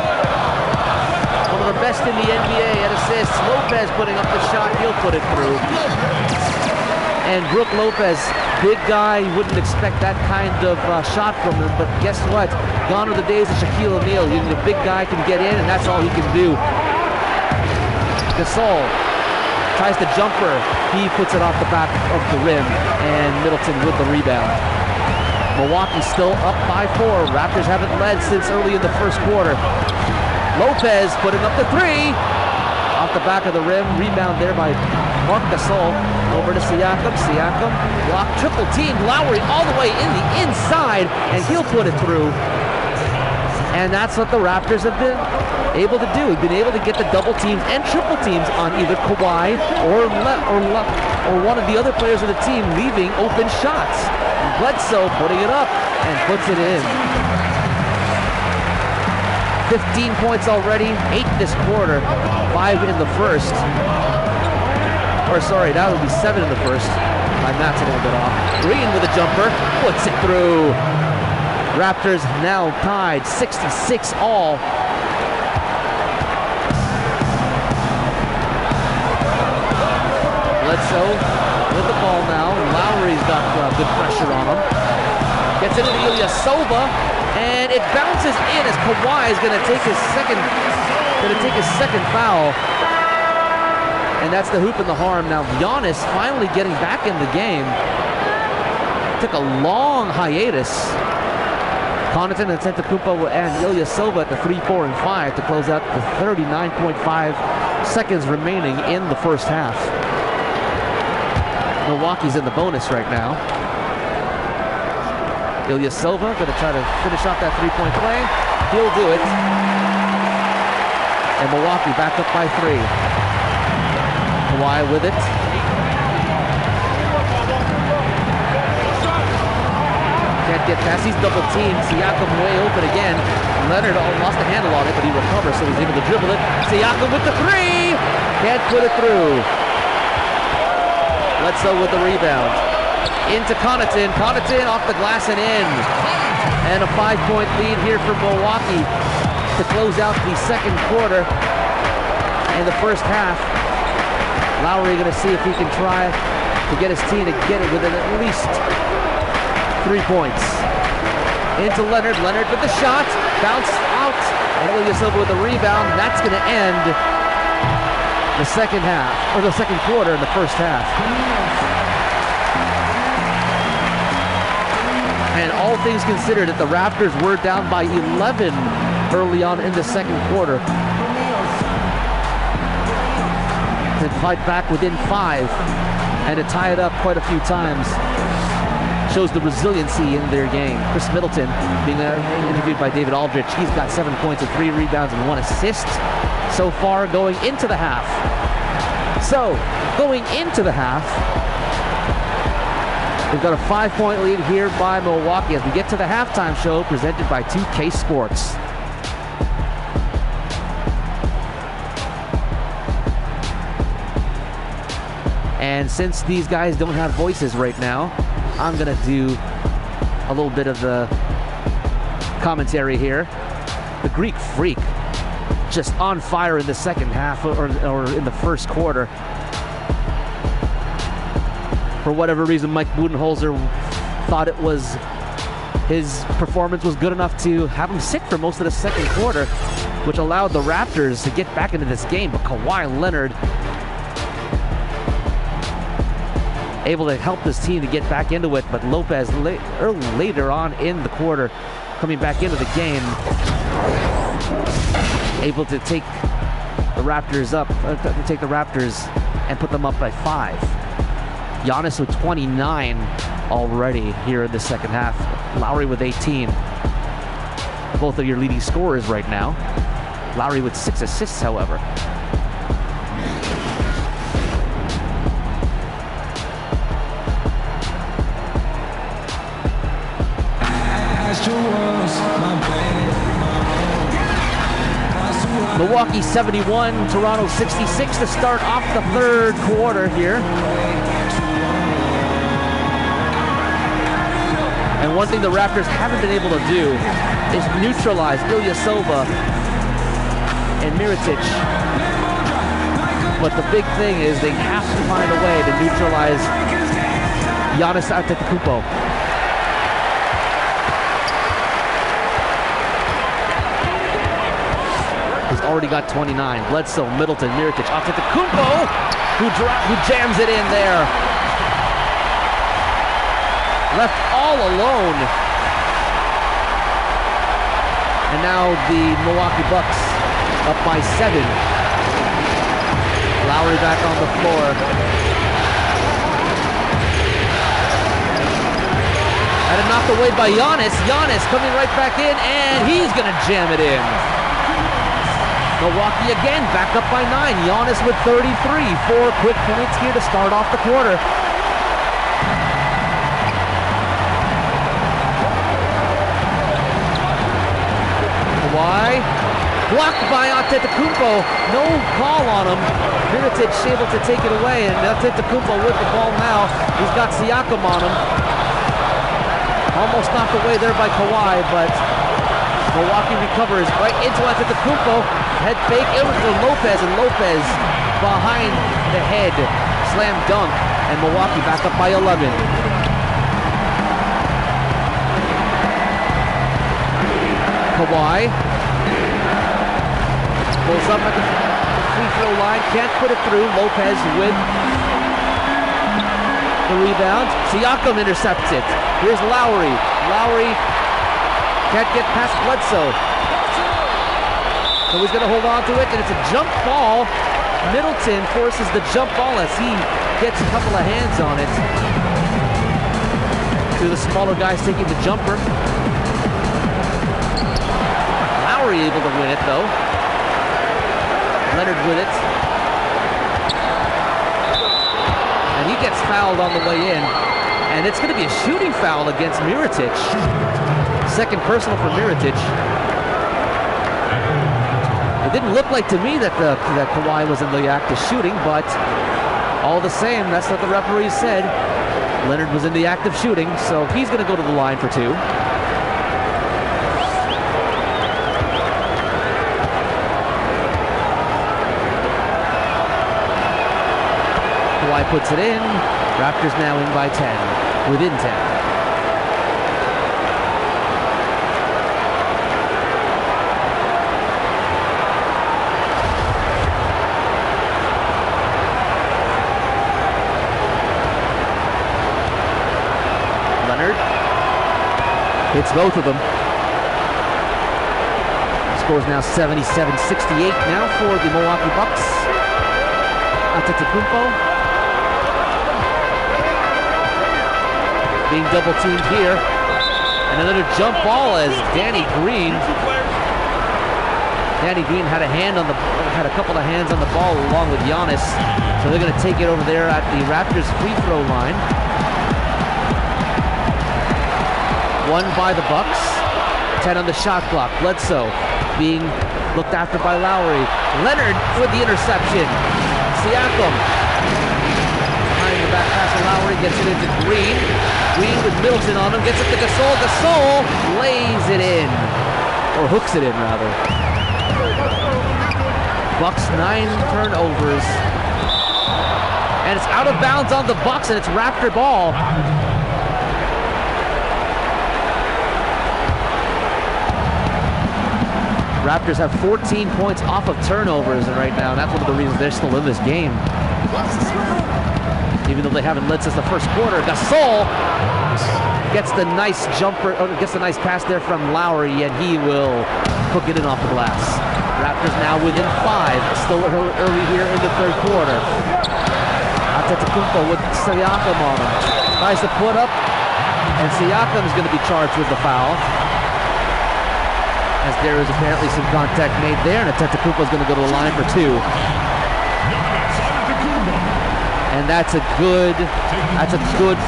One of the best in the NBA at assists. Lopez putting up the shot. He'll put it through. And Brook Lopez, big guy, you wouldn't expect that kind of shot from him, but guess what? Gone are the days of Shaquille O'Neal. The big guy can get in, and that's all he can do. Gasol tries the jumper. He puts it off the back of the rim, and Middleton with the rebound. Milwaukee still up by 4. Raptors haven't led since early in the first quarter. Lopez putting up the 3. Off the back of the rim. Rebound there by Marc Gasol. Over to Siakam. Siakam block triple team. Lowry all the way in the inside, and he'll put it through. And that's what the Raptors have been able to do. We've been able to get the double teams and triple teams on either Kawhi or one of the other players of the team leaving open shots. Bledsoe putting it up and puts it in. 15 points already, 8 this quarter, 5 in the first. Or sorry, that would be 7 in the first. My math's a little bit off. Green with a jumper, puts it through. Raptors now tied 66 all. Bledsoe with the ball now. Lowry's got good pressure on him. Gets it to Ilyasova, and it bounces in as Kawhi is going to take his second foul. And that's the hoop and the harm. Now Giannis finally getting back in the game. Took a long hiatus. Connaughton and Antetokounmpo and Ilyasova at the 3, 4, and 5 to close out the 39.5 seconds remaining in the first half. Milwaukee's in the bonus right now. Ilyasova going to try to finish off that 3-point play. He'll do it. And Milwaukee back up by 3. Kawhi with it. Can't get past. He's double teamed. Siakam way open again. Leonard lost the handle on it, but he recovers, so he's able to dribble it. Siakam with the 3! Can't put it through. Bledsoe with the rebound. Into Connaughton. Connaughton off the glass and in. And a 5-point lead here for Milwaukee to close out the second quarter and the first half. Lowry going to see if he can try to get his team to get it within at least 3 points. Into Leonard. Leonard with the shot. Bounce out. And Ilyasova with the rebound. That's going to end the second half, or the second quarter in the first half. And all things considered, that the Raptors were down by 11 early on in the second quarter. To fight back within 5 and to tie it up quite a few times shows the resiliency in their game. Chris Middleton being interviewed by David Aldrich. He's got 7 points and 3 rebounds and 1 assist so far going into the half. So, going into the half, we've got a 5-point lead here by Milwaukee as we get to the halftime show presented by 2K Sports. And since these guys don't have voices right now, I'm going to do a little bit of the commentary here. The Greek Freak just on fire in the second half or in the first quarter. For whatever reason, Mike Budenholzer thought it was his performance was good enough to have him sit for most of the second quarter, which allowed the Raptors to get back into this game. But Kawhi Leonard able to help this team to get back into it, but Lopez later on in the quarter coming back into the game, able to take the Raptors and put them up by 5. Giannis with 29 already here in the second half. Lowry with 18. Both of your leading scorers right now. Lowry with 6 assists, however. Milwaukee 71, Toronto 66 to start off the third quarter here. And one thing the Raptors haven't been able to do is neutralize Ilyasova and Mirotic. But the big thing is they have to find a way to neutralize Giannis Antetokounmpo. He's already got 29. Bledsoe, Middleton, Mirotic, Antetokounmpo, who jams it in there. Left all alone. And now the Milwaukee Bucks up by 7. Lowry back on the floor. Had a knocked away by Giannis. Giannis coming right back in, and he's going to jam it in. Milwaukee again, back up by 9. Giannis with 33. 4 quick points here to start off the quarter. Kawhi, blocked by Antetokounmpo. No call on him. Mirotic able to take it away, and Antetokounmpo with the ball now. He's got Siakam on him. Almost knocked away there by Kawhi, but Milwaukee recovers right into Antetokounmpo. Head fake, it was for Lopez, and Lopez behind the head. Slam dunk, and Milwaukee back up by 11. Kawhi pulls up at the free throw line, can't put it through. Lopez with the rebound. Siakam intercepts it. Here's Lowry. Lowry can't get past Bledsoe. So he's going to hold on to it, and it's a jump ball. Middleton forces the jump ball as he gets a couple of hands on it. Two of the smaller guys taking the jumper. Lowry able to win it, though. Leonard with it. And he gets fouled on the way in. And it's going to be a shooting foul against Mirotic. Second personal for Mirotic. It didn't look like to me that Kawhi was in the act of shooting, but all the same, that's what the referee said. Leonard was in the act of shooting, so he's going to go to the line for 2. Kawhi puts it in. Raptors now in by 10, within 10. Hits both of them. Scores now 77-68 now for the Milwaukee Bucks. Antetokounmpo being double teamed here. And another jump ball as Danny Green had a couple of hands on the ball along with Giannis. So they're going to take it over there at the Raptors free throw line. One by the Bucks. 10 on the shot clock. Bledsoe being looked after by Lowry. Leonard with the interception. Siakam behind the back pass of Lowry, gets it into Green. Green with Middleton on him, gets it to Gasol. Gasol lays it in, or hooks it in rather. Bucks 9 turnovers, and it's out of bounds on the Bucks, and it's Raptor ball. Raptors have 14 points off of turnovers right now, and that's one of the reasons they're still in this game. Even though they haven't led since the first quarter. Gasol gets the nice jumper, gets the nice pass there from Lowry, and he will hook it in off the glass. Raptors now within 5, still early here in the third quarter. Antetokounmpo with Siakam on him. Tries to put up, and Siakam is going to be charged with the foul, as there is apparently some contact made there, and Antetokounmpo is going to go to the line for 2. And that's a good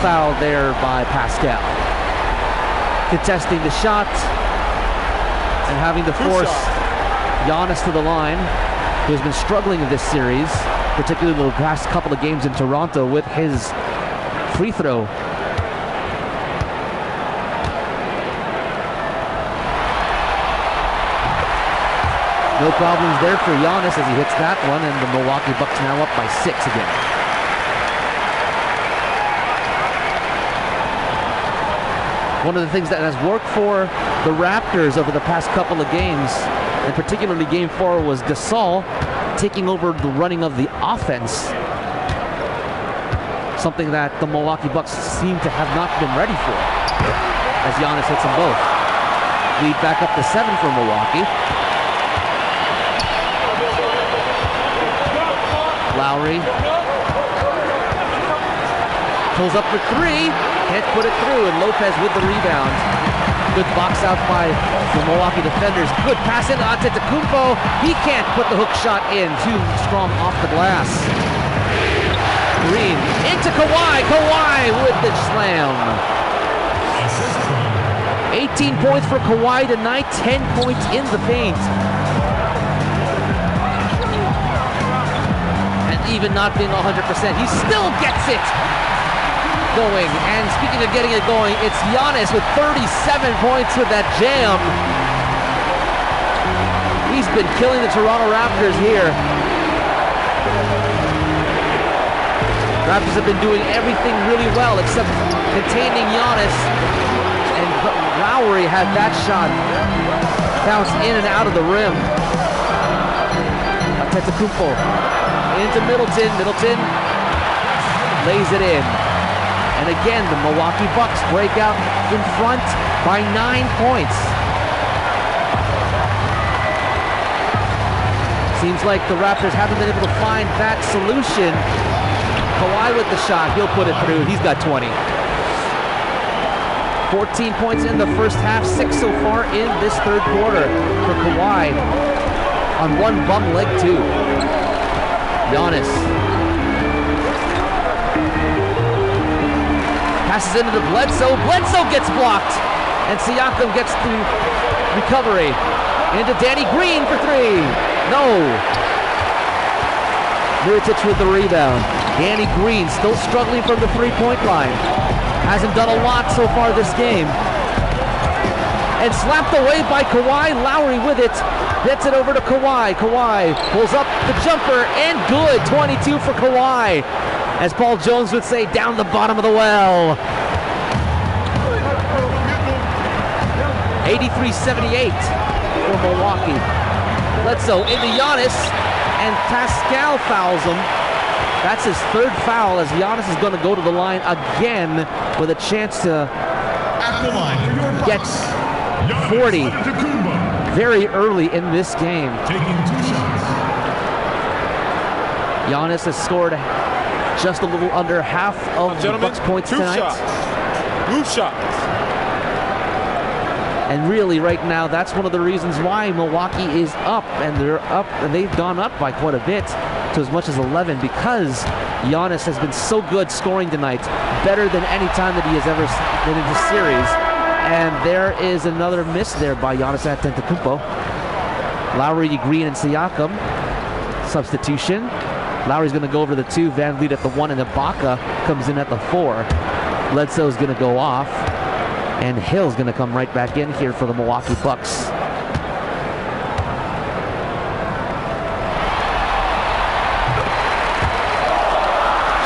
foul there by Pascal. Contesting the shot and having to force Giannis to the line, who has been struggling in this series, particularly the past couple of games in Toronto with his free throw. No problems there for Giannis as he hits that one, and the Milwaukee Bucks now up by 6 again. One of the things that has worked for the Raptors over the past couple of games, and particularly Game 4, was Gasol taking over the running of the offense. Something that the Milwaukee Bucks seem to have not been ready for, as Giannis hits them both. Lead back up to 7 for Milwaukee. Lowry pulls up for 3. Can't put it through, and Lopez with the rebound. Good box out by the Milwaukee defenders. Good pass into Antetokounmpo. He can't put the hook shot in. Too strong off the glass. Green into Kawhi. Kawhi with the slam. 18 points for Kawhi tonight. 10 points in the paint. And even not being 100%, he still gets it going. And speaking of getting it going, it's Giannis with 37 points with that jam. He's been killing the Toronto Raptors here. Raptors have been doing everything really well except containing Giannis. And Lowry had that shot bounce in and out of the rim. Antetokounmpo into Middleton. Middleton lays it in. And again, the Milwaukee Bucks break out in front by 9 points. Seems like the Raptors haven't been able to find that solution. Kawhi with the shot. He'll put it through. He's got 20. 14 points in the first half, 6 so far in this third quarter for Kawhi. On one bum leg, too. Giannis. Passes into Bledsoe. Bledsoe gets blocked. And Siakam gets the recovery. Into Danny Green for 3. No. Mirotic with the rebound. Danny Green still struggling from the three-point line. Hasn't done a lot so far this game. And slapped away by Kawhi. Lowry with it. Gets it over to Kawhi. Kawhi pulls up the jumper. And good. 22 for Kawhi. As Paul Jones would say, down the bottom of the well. 83-78 for Milwaukee. Bledsoe into Giannis, and Pascal fouls him. That's his third foul, as Giannis is going to go to the line again with a chance to get 40 very early in this game. Giannis has scored just a little under half of the Bucks' points tonight. Blue shots. And really, right now, that's one of the reasons why Milwaukee is up, and they're up, and they've gone up by quite a bit to as much as 11, because Giannis has been so good scoring tonight, better than any time that he has ever been in this series. And there is another miss there by Giannis Antetokounmpo. Lowry, Green, and Siakam. Substitution. Lowry's going to go over the 2, Van Vliet at the 1, and Ibaka comes in at the 4. Bledsoe's going to go off, and Hill's going to come right back in here for the Milwaukee Bucks.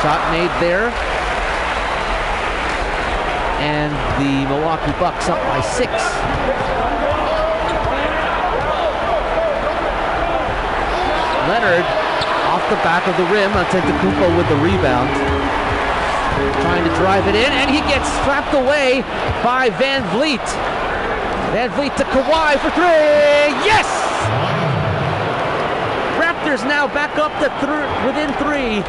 Shot made there. And the Milwaukee Bucks up by 6. Leonard off the back of the rim. Antetokounmpo with the rebound. Trying to drive it in, and he gets slapped away by Van Vliet. Van Vliet to Kawhi for 3. Yes! Raptors now back up to within 3,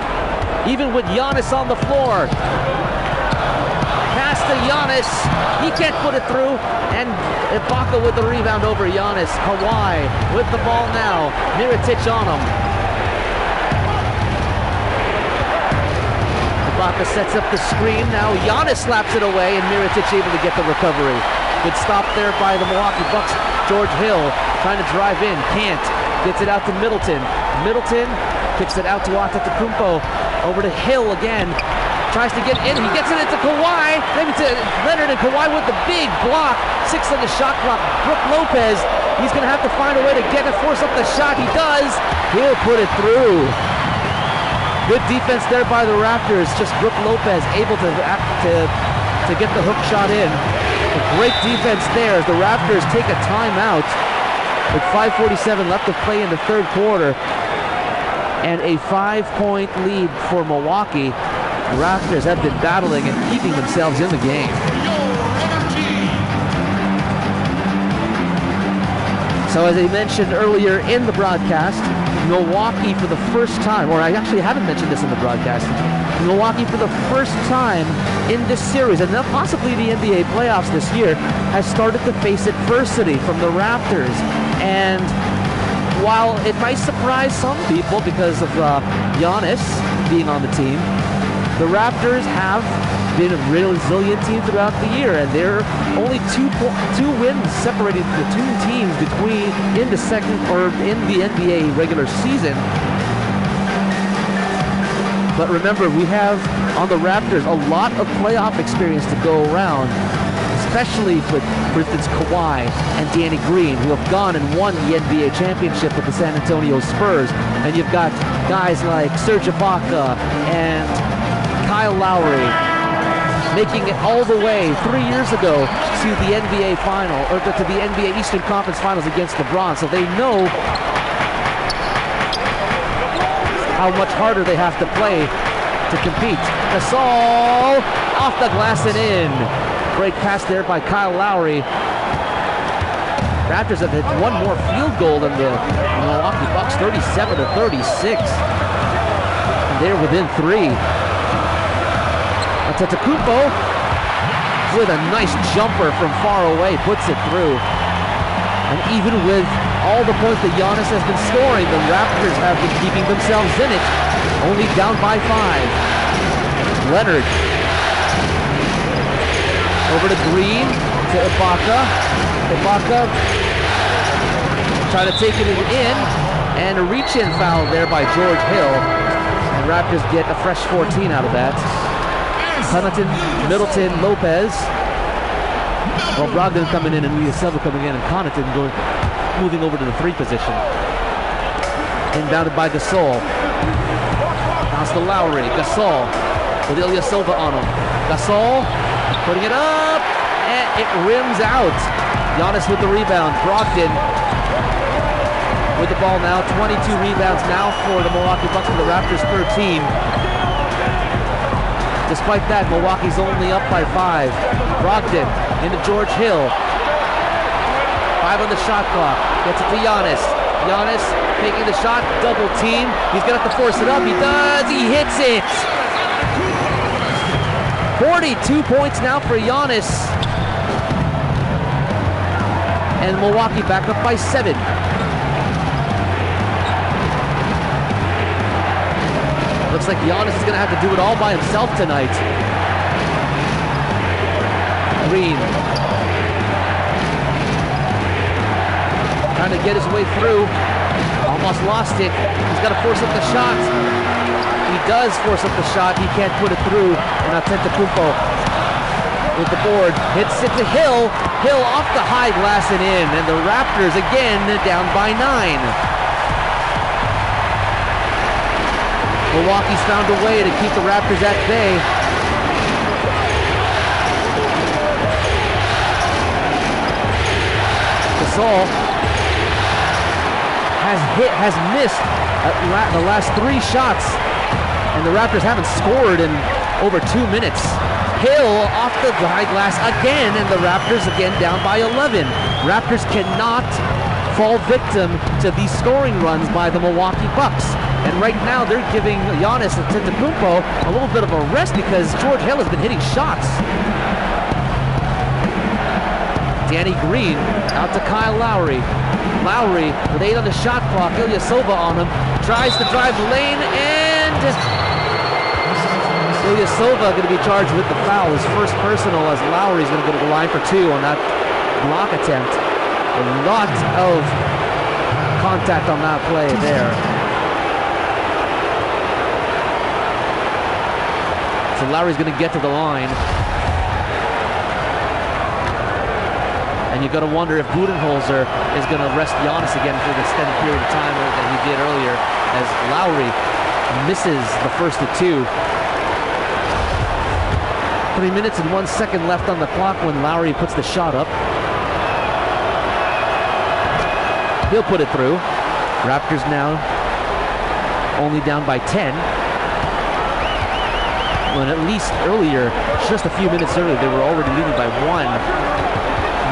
even with Giannis on the floor. Pass to Giannis. He can't put it through, and Ibaka with the rebound over Giannis. Kawhi with the ball now. Mirotic on him. Ibaka sets up the screen. Now Giannis slaps it away, and Mirotic able to get the recovery. Good stop there by the Milwaukee Bucks. George Hill trying to drive in. Can't. Gets it out to Middleton. Middleton kicks it out to Antetokounmpo. Over to Hill again. Tries to get in. He gets it into Kawhi. Maybe to Leonard, and Kawhi with the big block. 6 on the shot clock. Brook Lopez. He's going to have to find a way to get it, force up the shot. He does. He'll put it through. Good defense there by the Raptors. Just Brook Lopez able to get the hook shot in. A great defense there as the Raptors take a timeout with 5:47 left to play in the third quarter. And a 5-point lead for Milwaukee. The Raptors have been battling and keeping themselves in the game. So as I mentioned earlier in the broadcast, Milwaukee for the first time, or I actually haven't mentioned this in the broadcast, Milwaukee for the first time in this series, and possibly the NBA playoffs this year, has started to face adversity from the Raptors. And while it might surprise some people because of Giannis being on the team, the Raptors have been a real resilient team throughout the year, and they're only two wins separating the two teams in the NBA regular season. But remember, we have on the Raptors a lot of playoff experience to go around, especially with, for instance, Kawhi and Danny Green, who have gone and won the NBA championship with the San Antonio Spurs. And you've got guys like Serge Ibaka and Kyle Lowry making it all the way 3 years ago to the NBA final, or to the NBA Eastern Conference Finals against LeBron. So they know how much harder they have to play to compete. Gasol off the glass and in. Great pass there by Kyle Lowry. Raptors have hit one more field goal than the Milwaukee Bucks, 37-36. And they're within 3. Antetokounmpo with a nice jumper from far away, puts it through. And even with all the points that Giannis has been scoring, the Raptors have been keeping themselves in it, only down by 5. Leonard over to Green, to Ibaka. Ibaka trying to take it in, and a reach-in foul there by George Hill. The Raptors get a fresh 14 out of that. Connaughton, Middleton, Lopez. Well, Brogdon coming in and Silva coming in, and Connaughton moving over to the 3 position. Inbounded by Gasol. Pass to Lowry. Gasol with Silva on him. Gasol putting it up, and it rims out. Giannis with the rebound. Brogdon with the ball now. 22 rebounds now for the Milwaukee Bucks, for the Raptors 13. Despite that, Milwaukee's only up by 5. Brogdon into George Hill. 5 on the shot clock. Gets it to Giannis. Giannis taking the shot, double team. He's gonna have to force it up. He does. He hits it. 42 points now for Giannis. And Milwaukee back up by 7. Looks like Giannis is going to have to do it all by himself tonight. Green trying to get his way through. Almost lost it. He's got to force up the shot. He does force up the shot. He can't put it through. And Antetokounmpo with the board hits it to Hill. Hill off the high glass and in. And the Raptors again down by 9. Milwaukee's found a way to keep the Raptors at bay. Gasol has missed the last 3 shots, and the Raptors haven't scored in over 2 minutes. Hill off the high glass again, and the Raptors again down by 11. Raptors cannot fall victim to these scoring runs by the Milwaukee Bucks. And right now they're giving Giannis Antetokounmpo a little bit of a rest because George Hill has been hitting shots. Danny Green out to Kyle Lowry. Lowry with 8 on the shot clock. Silva on him. Tries to drive the lane, and Silva going to be charged with the foul. His first personal, as Lowry's going to go to the line for 2 on that block attempt. A lot of contact on that play there. So Lowry's going to get to the line. And you've got to wonder if Budenholzer is going to rest Giannis again for an extended period of time that he did earlier, as Lowry misses the first of 2. 3 minutes and 1 second left on the clock when Lowry puts the shot up. He'll put it through. Raptors now only down by 10. When at least earlier, just a few minutes earlier, they were already leading by 1.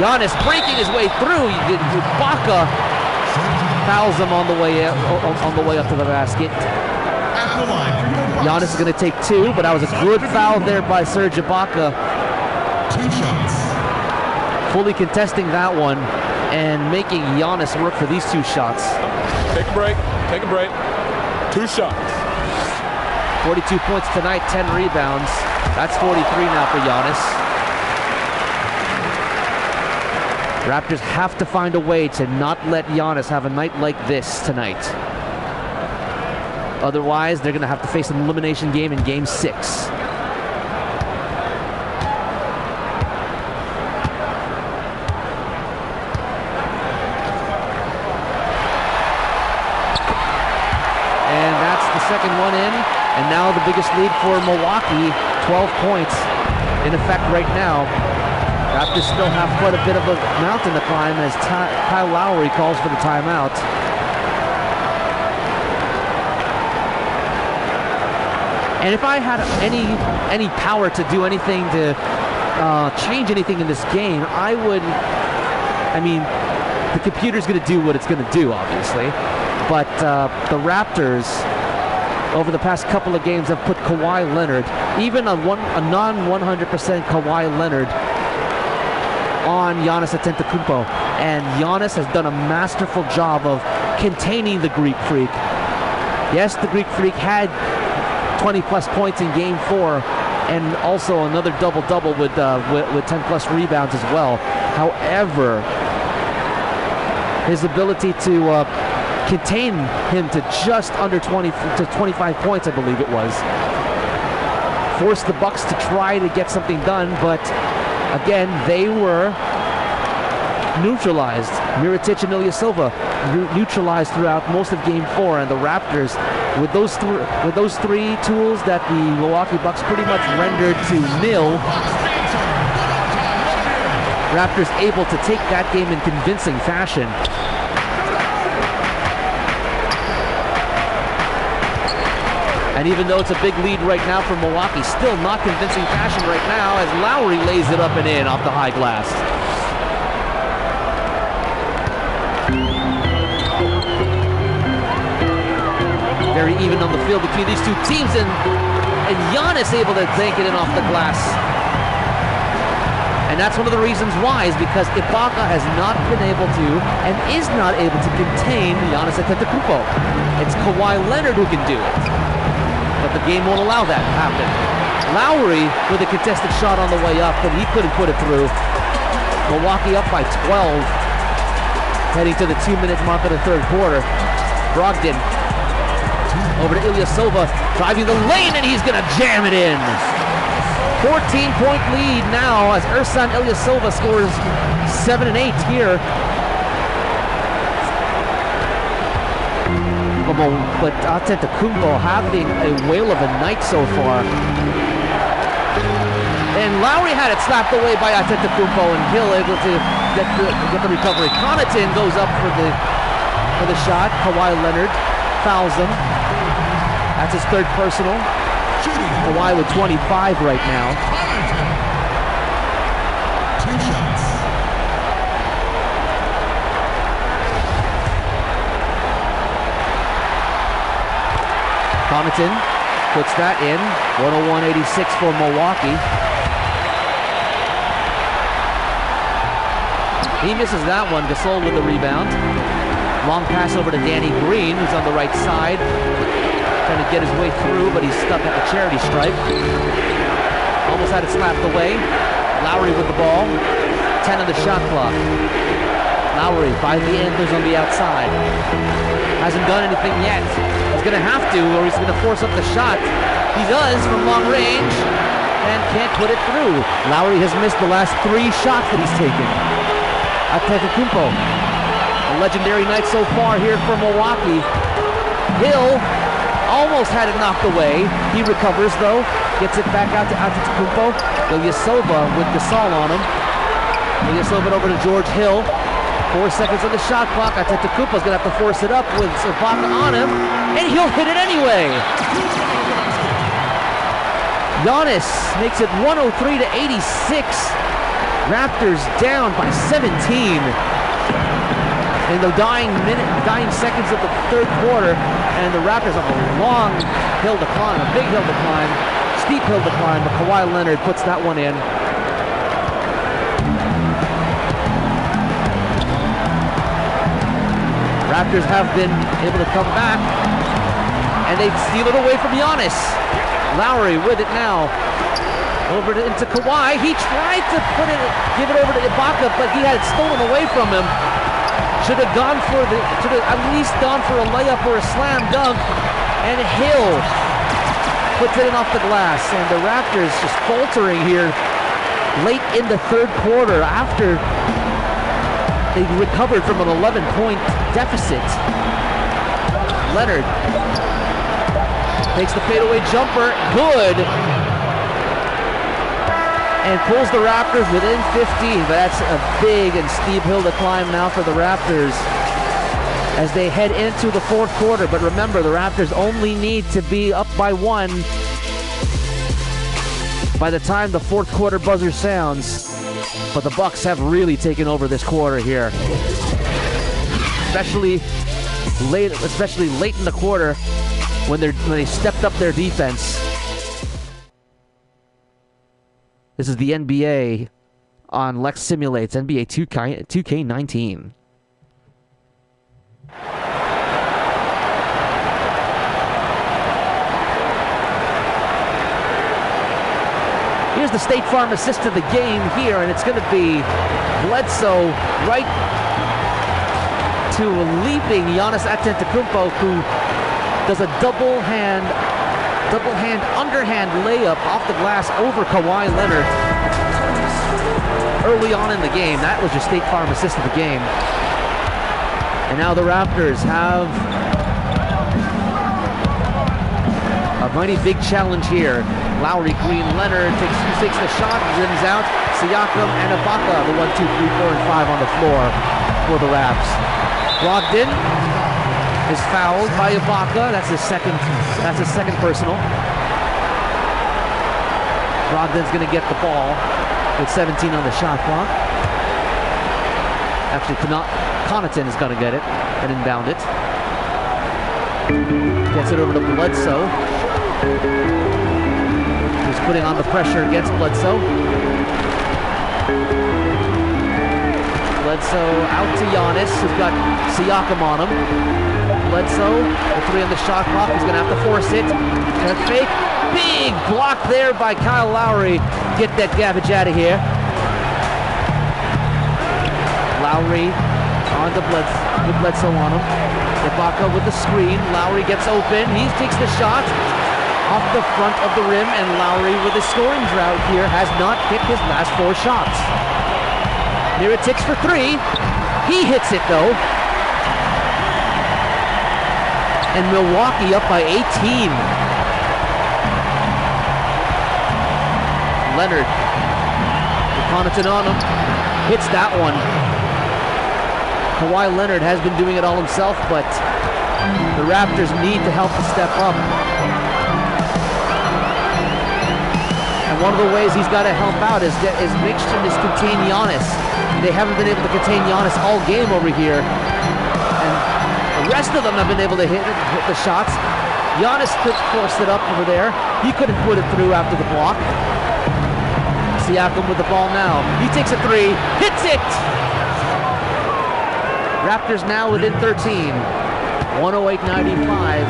Giannis breaking his way through. Ibaka fouls him on the way up to the basket. Giannis is going to take 2, but that was a good foul there by Serge Ibaka. 2 shots. Fully contesting that one and making Giannis work for these 2 shots. Take a break. 2 shots. 42 points tonight, 10 rebounds. That's 43 now for Giannis. Raptors have to find a way to not let Giannis have a night like this tonight. Otherwise, they're going to have to face an elimination game in Game 6. And that's the second one in. And now the biggest lead for Milwaukee, 12 points in effect right now. Raptors still have quite a bit of a mountain to climb as Kyle Lowry calls for the timeout. And if I had any power to do anything to change anything in this game, I would. I mean, the computer's going to do what it's going to do, obviously. But the Raptors, over the past couple of games, have put Kawhi Leonard, even a non-100% Kawhi Leonard, on Giannis Antetokounmpo, and Giannis has done a masterful job of containing the Greek Freak. Yes, the Greek Freak had 20-plus points in Game 4, and also another double-double with 10-plus rebounds as well. However, his ability to contain him to just under 25 points, I believe it was, forced the Bucks to try to get something done, but again, they were neutralized. Mirotic and Ilyasova neutralized throughout most of Game 4, and the Raptors, with those 3 tools that the Milwaukee Bucks pretty much rendered to nil, Raptors able to take that game in convincing fashion. And even though it's a big lead right now for Milwaukee, still not convincing fashion right now as Lowry lays it up and in off the high glass. Very even on the field between these 2 teams, and Giannis able to bank it in off the glass. And that's one of the reasons why, is because Ibaka has not been able to and is not able to contain Giannis Antetokounmpo. It's Kawhi Leonard who can do it. But the game won't allow that to happen. Lowry with a contested shot on the way up, but he couldn't put it through. Milwaukee up by 12, heading to the 2-minute mark of the third quarter. Brogdon over to Ilyasova, driving the lane, and he's going to jam it in. 14-point lead now as Ersan Ilyasova scores 7 and 8 here. But Antetokounmpo having a whale of a night so far. And Lowry had it slapped away by Antetokounmpo, and Hill able to get the recovery. Connaughton goes up for the shot. Kawhi Leonard fouls him. That's his 3rd personal. Kawhi with 25 right now. 2 shots. Connaughton puts that in. 101-86 for Milwaukee. He misses that one. Gasol with the rebound. Long pass over to Danny Green, who's on the right side. Trying to get his way through, but he's stuck at the charity stripe. Almost had it slapped away. Lowry with the ball. 10 on the shot clock. Lowry by the antlers on the outside. Hasn't done anything yet. He's going to have to, or he's going to force up the shot. He does from long range and can't put it through. Lowry has missed the last 3 shots that he's taken. Antetokounmpo, a legendary night so far here for Milwaukee. Hill almost had it knocked away. He recovers though, gets it back out to Antetokounmpo. Ilyasova with Gasol on him. Ilyasova over to George Hill. 4 seconds on the shot clock. Antetokounmpo's going to have to force it up with Ibaka on him, and he'll hit it anyway. Giannis makes it 103-86. Raptors down by 17. in the dying seconds of the third quarter, and the Raptors have a long hill to climb, a big hill to climb, steep hill to climb, but Kawhi Leonard puts that one in. Raptors have been able to come back, and they steal it away from Giannis. Lowry with it now. Over into Kawhi. He tried to give it over to Ibaka, but he had it stolen away from him. Should have at least gone for a layup or a slam dunk, and Hill puts it in off the glass. And the Raptors just faltering here late in the third quarter after they recovered from an 11-point deficit. Leonard takes the fadeaway jumper, good, and pulls the Raptors within 15. But that's a big and steep hill to climb now for the Raptors as they head into the fourth quarter. But remember, the Raptors only need to be up by one by the time the fourth quarter buzzer sounds. But the Bucks have really taken over this quarter here, especially late in the quarter when they stepped up their defense. This is the NBA on Lex Simulates NBA 2K19. Here's the State Farm assist to the game here, and it's going to be Bledsoe right to a leaping Giannis Antetokounmpo, who does a double hand underhand layup off the glass over Kawhi Leonard early on in the game. That was your State Farm assist of the game. And now the Raptors have a mighty big challenge here. Lowry, Green, Leonard takes the shot, rims out. Siakam and Ibaka, the 1, 2, 3, 4, and 5 on the floor for the Raps. Brogdon is fouled by Ibaka. That's his second personal. Brogdon's going to get the ball with 17 on the shot clock. Actually, Connaughton is going to get it and inbound it. Gets it over to Bledsoe, who's putting on the pressure against Bledsoe. Bledsoe out to Giannis, who's got Siakam on him. Bledsoe, the 3 on the shot clock, he's going to have to force it. And a fake, big block there by Kyle Lowry. Get that garbage out of here. Lowry on to Bledsoe on him. Ibaka with the screen. Lowry gets open. He takes the shot off the front of the rim, and Lowry with his scoring drought here has not hit his last 4 shots. Mirotic for 3. He hits it though. And Milwaukee up by 18. Leonard, with Connaughton on him, hits that one. Kawhi Leonard has been doing it all himself, but the Raptors need to help to step up. And one of the ways he's got to help out is make sure to contain Giannis. They haven't been able to contain Giannis all game over here. And the rest of them have been able to hit the shots. Giannis forced it up over there. He couldn't put it through after the block. Siakam with the ball now. He takes a 3, hits it! Raptors now within 13. 108-95.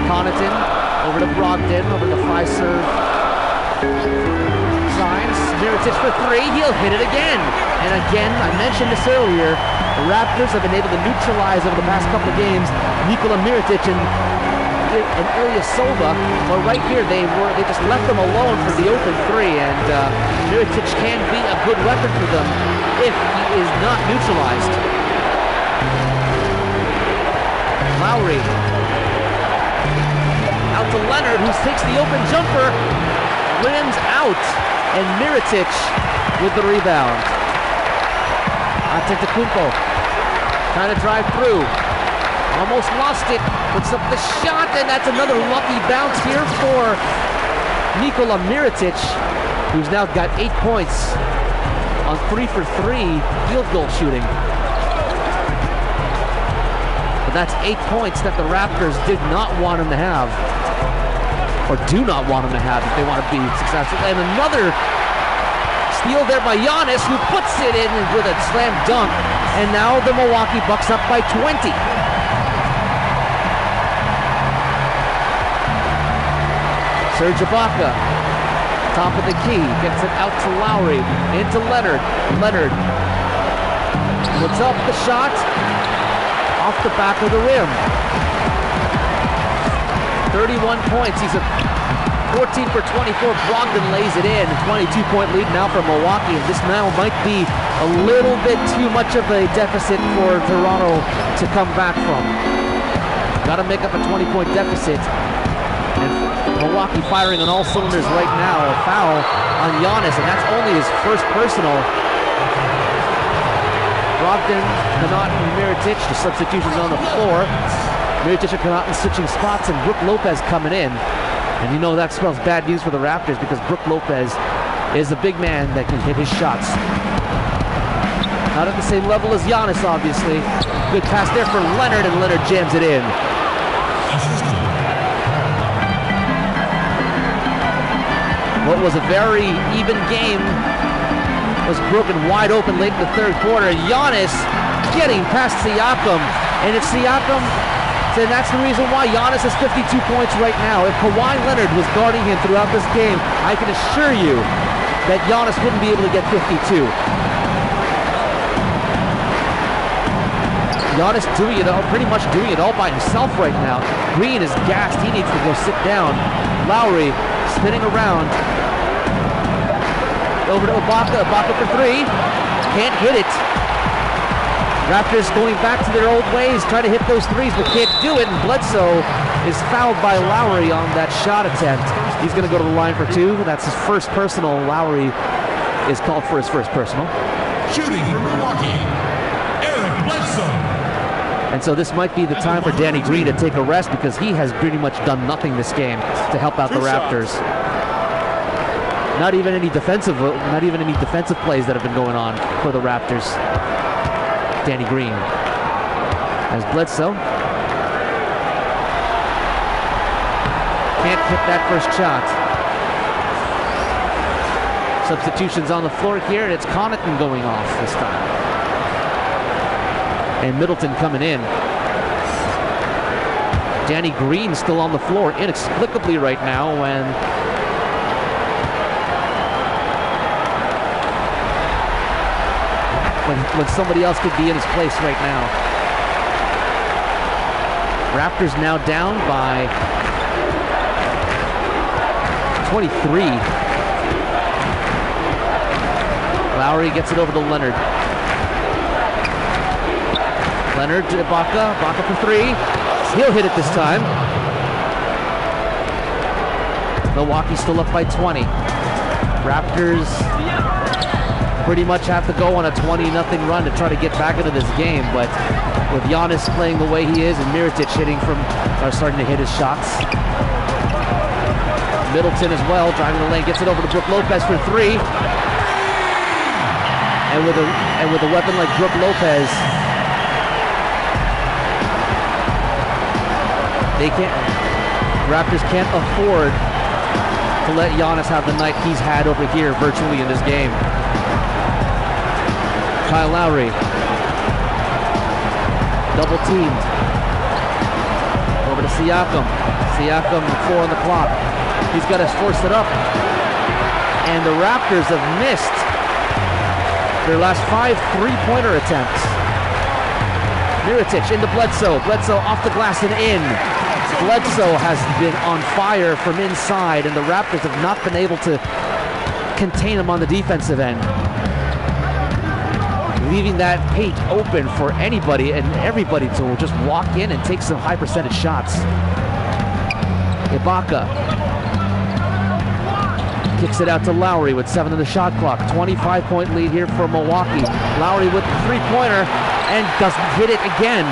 Connaughton over to Brogdon, over to Fiserv. Signs. Mirotic for 3. He'll hit it again. And again, I mentioned this earlier, the Raptors have been able to neutralize over the past couple of games Nikola Mirotic and Ilyasova, but right here they just left them alone for the open 3, and Mirotic can be a good weapon for them if he is not neutralized. Lowry out to Leonard, who takes the open jumper, rims out, and Mirotic with the rebound. Antetokounmpo trying to drive through. Almost lost it, puts up the shot, and that's another lucky bounce here for Nikola Mirotic, who's now got 8 points. on 3 for 3 field goal shooting. But that's 8 points that the Raptors did not want him to have, or do not want him to have if they want to be successful. And another steal there by Giannis, who puts it in with a slam dunk. And now the Milwaukee Bucks up by 20. Serge Ibaka, top of the key, gets it out to Lowry, into Leonard. Leonard puts up the shot, off the back of the rim. 31 points, he's at 14 for 24, Brogdon lays it in. 22-point lead now for Milwaukee, and this now might be a little bit too much of a deficit for Toronto to come back from. Got to make up a 20-point deficit. And Milwaukee firing on all cylinders right now. A foul on Giannis, and that's only his first personal. Brogdon, Connaughton, and Mirotic, the substitutions on the floor. Mirotic and Connaughton switching spots, and Brook Lopez coming in. And you know that spells bad news for the Raptors, because Brook Lopez is a big man that can hit his shots. Not at the same level as Giannis, obviously. Good pass there for Leonard, and Leonard jams it in. What was a very even game was broken wide open late in the third quarter. Giannis getting past Siakam, and if Siakam, then that's the reason why Giannis has 52 points right now. If Kawhi Leonard was guarding him throughout this game, I can assure you that Giannis wouldn't be able to get 52. Giannis doing it all, pretty much doing it all by himself right now. Green is gassed, he needs to go sit down. Lowry spinning around. Over to Ibaka, Ibaka for 3. Can't hit it. Raptors going back to their old ways, trying to hit those threes, but can't do it. And Bledsoe is fouled by Lowry on that shot attempt. He's going to go to the line for 2. That's his first personal. Lowry is called for his first personal. Shooting for Milwaukee, Eric Bledsoe. And so this might be the time for Danny Green to take a rest, because he has pretty much done nothing this game to help out the Raptors. Not even any defensive plays that have been going on for the Raptors. Danny Green. As Bledsoe can't hit that first shot. Substitutions on the floor here, and it's Connaughton going off this time. And Middleton coming in. Danny Green still on the floor inexplicably right now when somebody else could be in his place right now. Raptors now down by 23. Lowry gets it over to Leonard. Leonard to Ibaka. Ibaka for 3. He'll hit it this time. Milwaukee still up by 20. Raptors pretty much have to go on a 20-0 run to try to get back into this game, but with Giannis playing the way he is and Mirotic starting to hit his shots. Middleton as well, driving the lane, gets it over to Brook Lopez for 3. And with a weapon like Brook Lopez, Raptors can't afford to let Giannis have the night he's had over here virtually in this game. Kyle Lowry, double teamed. Over to Siakam. Siakam, 4 on the clock. He's got to force it up. And the Raptors have missed their last 5 three-pointer attempts. Mirotic into Bledsoe. Bledsoe off the glass and in. Bledsoe has been on fire from inside, and the Raptors have not been able to contain him on the defensive end, leaving that paint open for anybody and everybody to just walk in and take some high percentage shots. Ibaka kicks it out to Lowry with 7 on the shot clock. 25-point lead here for Milwaukee. Lowry with the three-pointer and doesn't hit it again.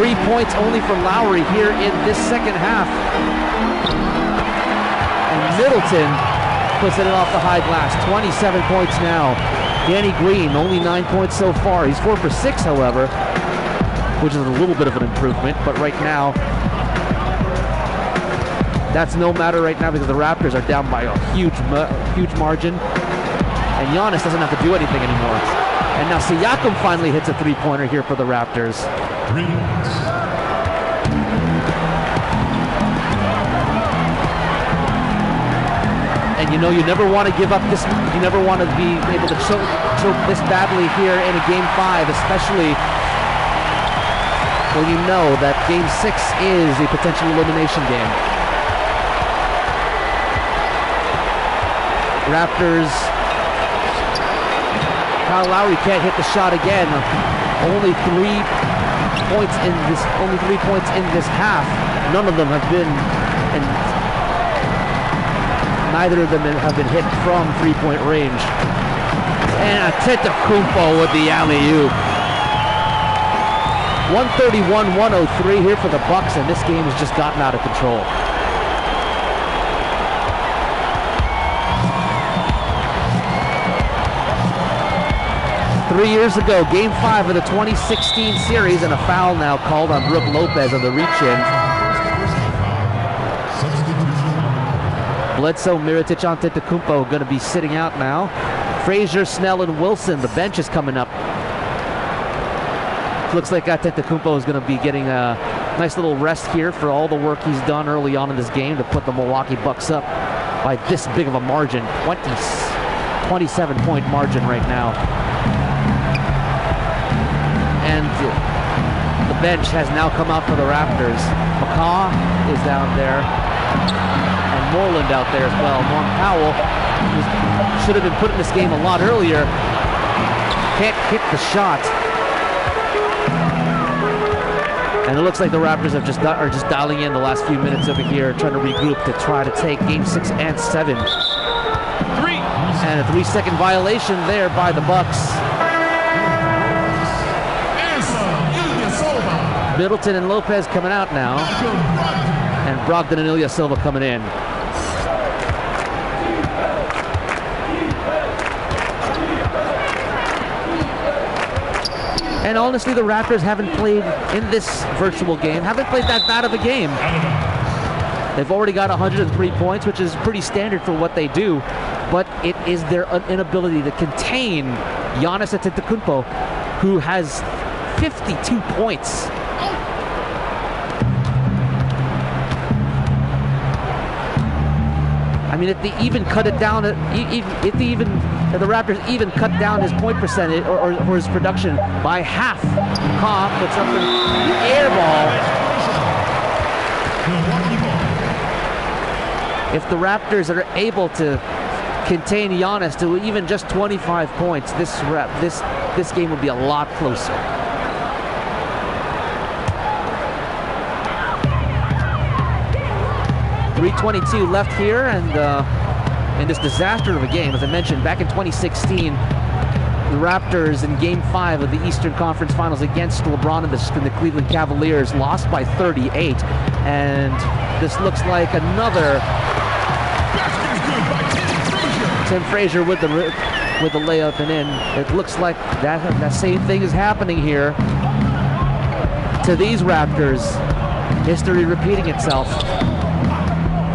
3 points only for Lowry here in this second half. And Middleton puts it off the high glass. 27 points now. Danny Green, only 9 points so far. He's 4 for 6, however, which is a little bit of an improvement. But right now, that's no matter right now because the Raptors are down by a huge margin. And Giannis doesn't have to do anything anymore. And now Siakam finally hits a three-pointer here for the Raptors. And you know, you never want to give up this, you never want to be able to choke this badly here in a Game 5, especially when you know that Game 6 is a potential elimination game. Raptors, Kyle Lowry can't hit the shot again. Only 3 points in this half. None of them have been, and neither of them have been hit from three-point range. And Antetokounmpo with the alley-oop. 131-103 here for the Bucks, and this game has just gotten out of control. Three years ago, Game 5 of the 2016 series, and a foul now called on Brook Lopez on the reach-in. Bledsoe, Mirotic, Antetokounmpo going to be sitting out now. Frazier, Snell, and Wilson. The bench is coming up. Looks like Antetokounmpo is going to be getting a nice little rest here for all the work he's done early on in this game to put the Milwaukee Bucks up by this big of a margin. 27-point margin right now. And the bench has now come out for the Raptors. McCaw is down there. And Moreland out there as well. Norm Powell should have been put in this game a lot earlier. Can't hit the shot. And it looks like the Raptors are just dialing in the last few minutes over here, trying to regroup to try to take Game 6 and 7. And a 3-second violation there by the Bucks. Middleton and Lopez coming out now. And Brogdon and Ilyasova coming in. And honestly, the Raptors haven't played in this virtual game, haven't played that bad of a game. They've already got 103 points, which is pretty standard for what they do. But it is their inability to contain Giannis Antetokounmpo, who has 52 points. I mean, if they even cut it down, if the Raptors even cut down his point percentage or his production by half, Cobb puts up the air ball. If the Raptors are able to contain Giannis to even just 25 points, this game would be a lot closer. .322 left here, and in this disaster of a game, as I mentioned, back in 2016, the Raptors in Game 5 of the Eastern Conference Finals against LeBron and the Cleveland Cavaliers lost by 38, and this looks like another Tim Frazier with the layup and in. It looks like that same thing is happening here to these Raptors. History repeating itself,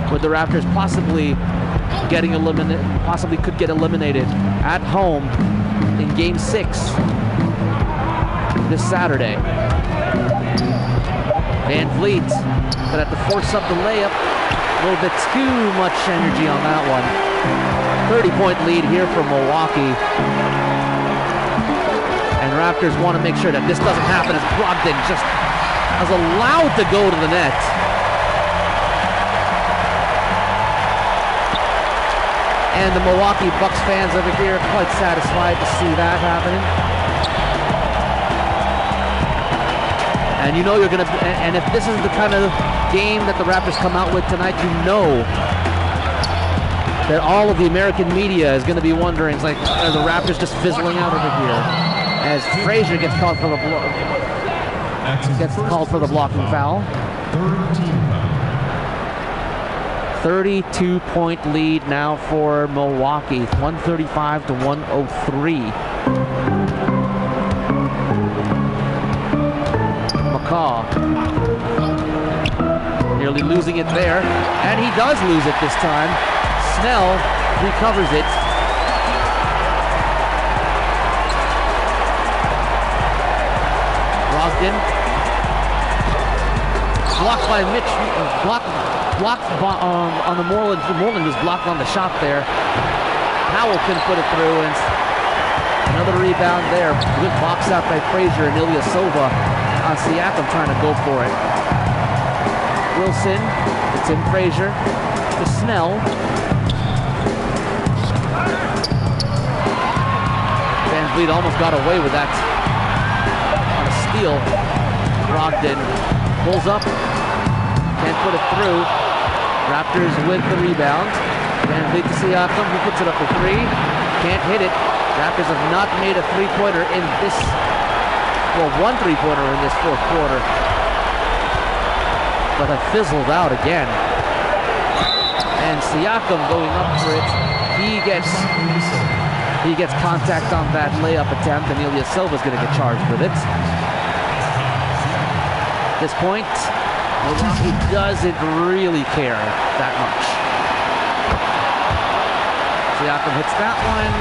with the Raptors possibly getting eliminated, possibly could get eliminated at home in Game 6 this Saturday. Van Vliet gonna have to force up the layup. A little bit too much energy on that one. 30-point lead here for Milwaukee. And Raptors want to make sure that this doesn't happen as Brogdon just is allowed to go to the net. And the Milwaukee Bucks fans over here are quite satisfied to see that happening. And you know you're going to, and if this is the kind of game that the Raptors come out with tonight, you know that all of the American media is going to be wondering, it's like, are the Raptors just fizzling out over here? As Frazier gets called for the blocking foul. 32-point lead now for Milwaukee, 135 to 103. McCaw nearly losing it there, and he does lose it this time. Snell recovers it. Brogdon blocked by Mitch. Blocked on the Moreland. Moreland was blocked on the shot there. Powell couldn't put it through, and another rebound there. Good box out by Frazier and Ilyasova. Siakam trying to go for it. Wilson, it's in Frazier to Snell. Van Vliet almost got away with that on a steal. Brogdon pulls up, can't put it through. Raptors with the rebound. Van Vliet to Siakam, who puts it up for three. Can't hit it. Raptors have not made a three-pointer in this, well, one three-pointer in this fourth quarter, but have fizzled out again. And Siakam going up for it. He gets contact on that layup attempt, and Ilyasova's going to get charged with it. At this point, Milwaukee doesn't really care that much. Siakam hits that one.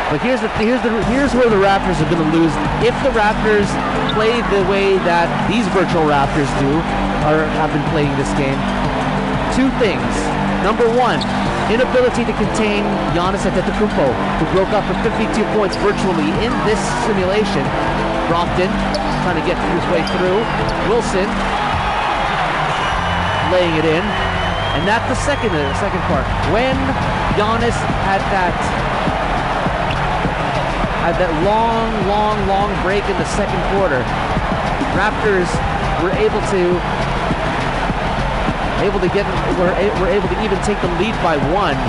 But here's where the Raptors are going to lose. If the Raptors play the way that these virtual Raptors do, or have been playing this game, two things. Number one, inability to contain Giannis Antetokounmpo, who broke up for 52 points virtually in this simulation. Brogdon trying to get his way through. Wilson laying it in. And that's the second part. When Giannis had that long break in the second quarter, Raptors were able to even take the lead by one,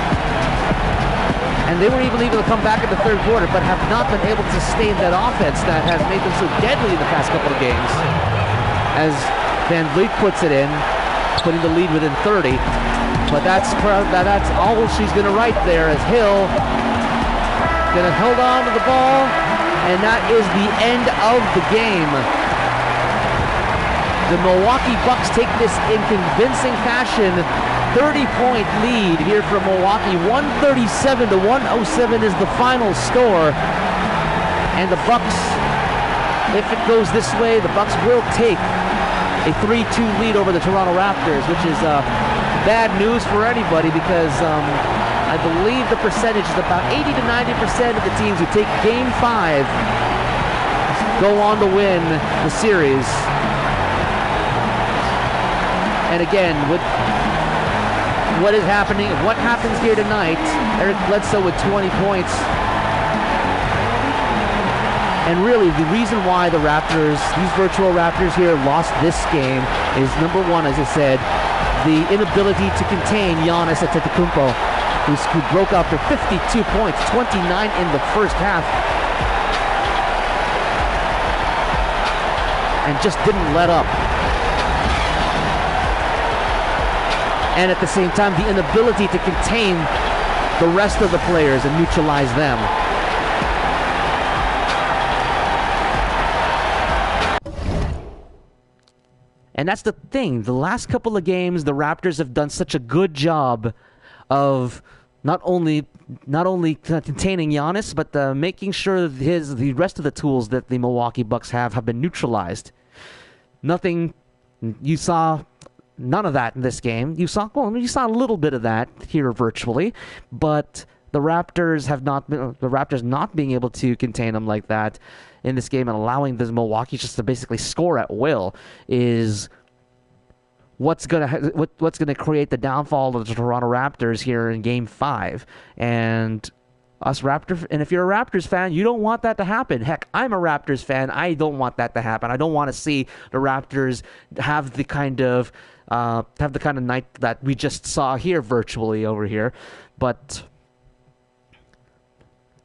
and they were even able to come back in the third quarter, but have not been able to sustain that offense that has made them so deadly in the past couple of games. As Van Vliet puts it in, putting the lead within 30, but that's all she's going to write there, as Hill gonna hold on to the ball, and that is the end of the game. The Milwaukee Bucks take this in convincing fashion. 30-point lead here from Milwaukee. 137 to 107 is the final score. And the Bucks, if it goes this way, the Bucks will take a 3-2 lead over the Toronto Raptors, which is bad news for anybody, because I believe the percentage is about 80 to 90% of the teams who take Game 5 go on to win the series. And again, with what is happening, what happens here tonight, Eric Bledsoe with 20 points. And really, the reason why the Raptors, these virtual Raptors here, lost this game is, number one, as I said, the inability to contain Giannis Antetokounmpo, who broke out for 52 points, 29 in the first half, and just didn't let up. And at the same time, the inability to contain the rest of the players and neutralize them. And that's the thing. The last couple of games, the Raptors have done such a good job of not only containing Giannis, but making sure the rest of the tools that the Milwaukee Bucks have been neutralized. You saw none of that in this game. You saw a little bit of that here virtually, but the Raptors not being able to contain them like that in this game and allowing the Milwaukee just to basically score at will is what's gonna create the downfall of the Toronto Raptors here in Game 5. And if you're a Raptors fan, you don't want that to happen. Heck, I'm a Raptors fan. I don't want that to happen. I don't want to see the Raptors have the kind of night that we just saw here virtually over here. But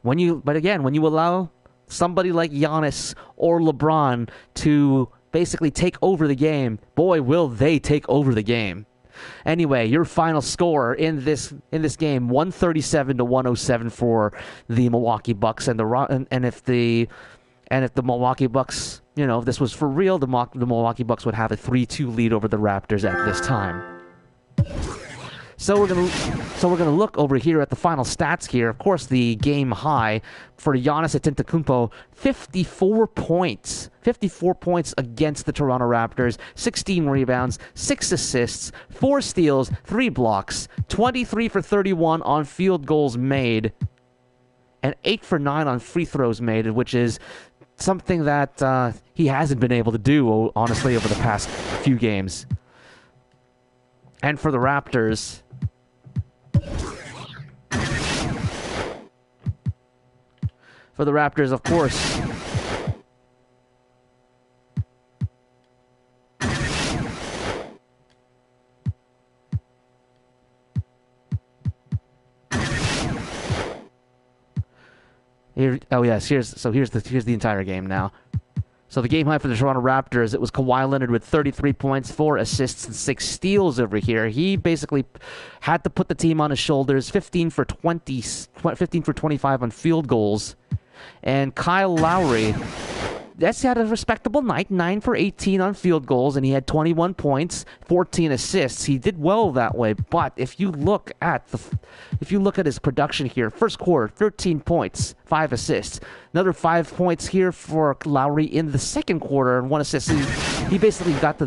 when you allow somebody like Giannis or LeBron to basically take over the game, boy, will they take over the game. Anyway, your final score in this game, 137-107 for the Milwaukee Bucks, and if the Milwaukee Bucks, if this was for real, the Milwaukee Bucks would have a 3-2 lead over the Raptors at this time. So we're gonna look over here at the final stats here. Of course, the game high for Giannis Antetokounmpo, 54 points. 54 points against the Toronto Raptors, 16 rebounds, 6 assists, 4 steals, 3 blocks, 23 for 31 on field goals made, and 8 for 9 on free throws made, which is something that he hasn't been able to do, honestly, over the past few games. And for the Raptors, of course, here's the entire game now. So the game high for the Toronto Raptors, it was Kawhi Leonard with 33 points, 4 assists, and 6 steals over here. He basically had to put the team on his shoulders, 15 for 25 on field goals. And Kyle Lowry, he had a respectable night, 9 for 18 on field goals, and he had 21 points, 14 assists. He did well that way, but if you look at his production here, first quarter, 13 points, 5 assists. Another 5 points here for Lowry in the second quarter and 1 assist. He basically got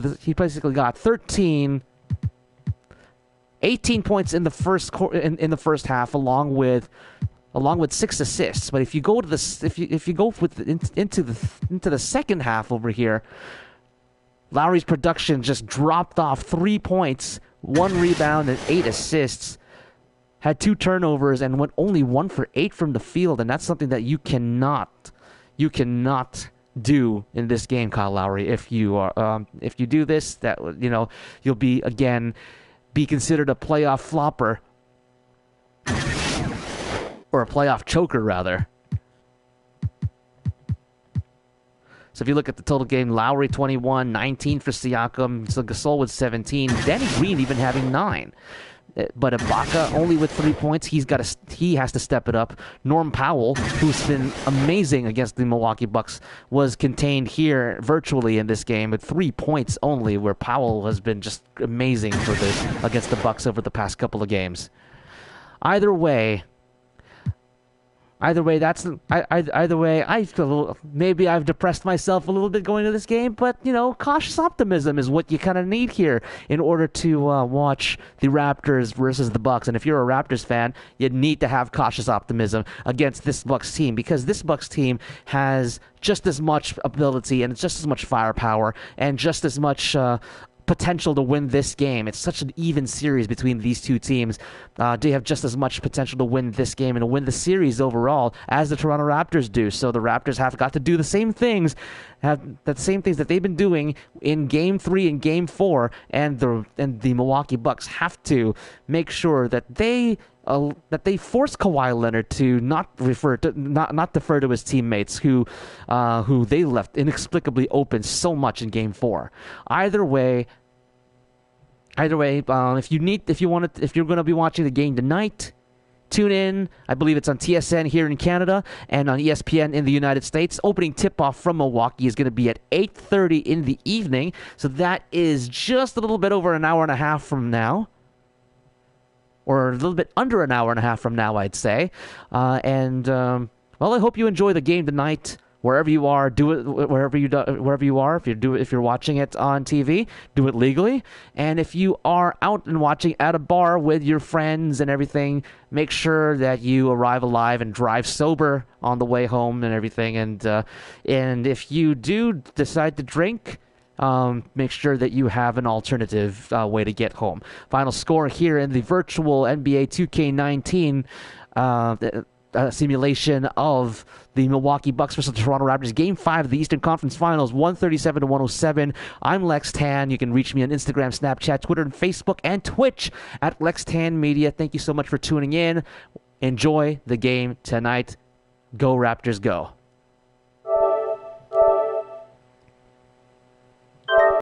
18 points in the first half, along with 6 assists. But if you go to into the second half over here, Lowry's production just dropped off. 3 points, 1 rebound, and 8 assists. Had 2 turnovers and went only 1 for 8 from the field, and that's something that you cannot do in this game, Kyle Lowry. If you do this, that you'll be considered a playoff flopper. Or a playoff choker, rather. So if you look at the total game, Lowry 21, 19 for Siakam, so Gasol with 17, Danny Green even having 9. But Ibaka only with 3 points. He has to step it up. Norm Powell, who's been amazing against the Milwaukee Bucks, was contained here virtually in this game at 3 points only, where Powell has been just amazing against the Bucks over the past couple of games. Either way, I feel maybe I've depressed myself a little bit going to this game, but cautious optimism is what you kind of need here in order to watch the Raptors versus the Bucks. And if you're a Raptors fan, you need to have cautious optimism against this Bucks team, because this Bucks team has just as much ability and just as much firepower and just as much potential to win this game. It's such an even series between these two teams. They have just as much potential to win this game and to win the series overall as the Toronto Raptors do. So the Raptors have got to do the same things that they've been doing in Game 3 and Game 4, and the Milwaukee Bucks have to make sure that they force Kawhi Leonard to not defer to his teammates who they left inexplicably open so much in Game 4. Either way, if you're going to be watching the game tonight, tune in. I believe it's on TSN here in Canada and on ESPN in the United States. Opening tip-off from Milwaukee is going to be at 8:30 in the evening, so that is just a little bit over an hour and a half from now. Or a little bit under an hour and a half from now, I'd say. I hope you enjoy the game tonight. Wherever you are, do it wherever you are. If you're watching it on TV, do it legally. And if you are out and watching at a bar with your friends and everything, make sure that you arrive alive and drive sober on the way home and everything. And if you do decide to drink, make sure that you have an alternative way to get home. Final score here in the virtual NBA 2K19 simulation of the Milwaukee Bucks versus the Toronto Raptors. Game 5 of the Eastern Conference Finals, 137-107. I'm Lex Tan. You can reach me on Instagram, Snapchat, Twitter, and Facebook, and Twitch at LexTanMedia. Thank you so much for tuning in. Enjoy the game tonight. Go Raptors, go.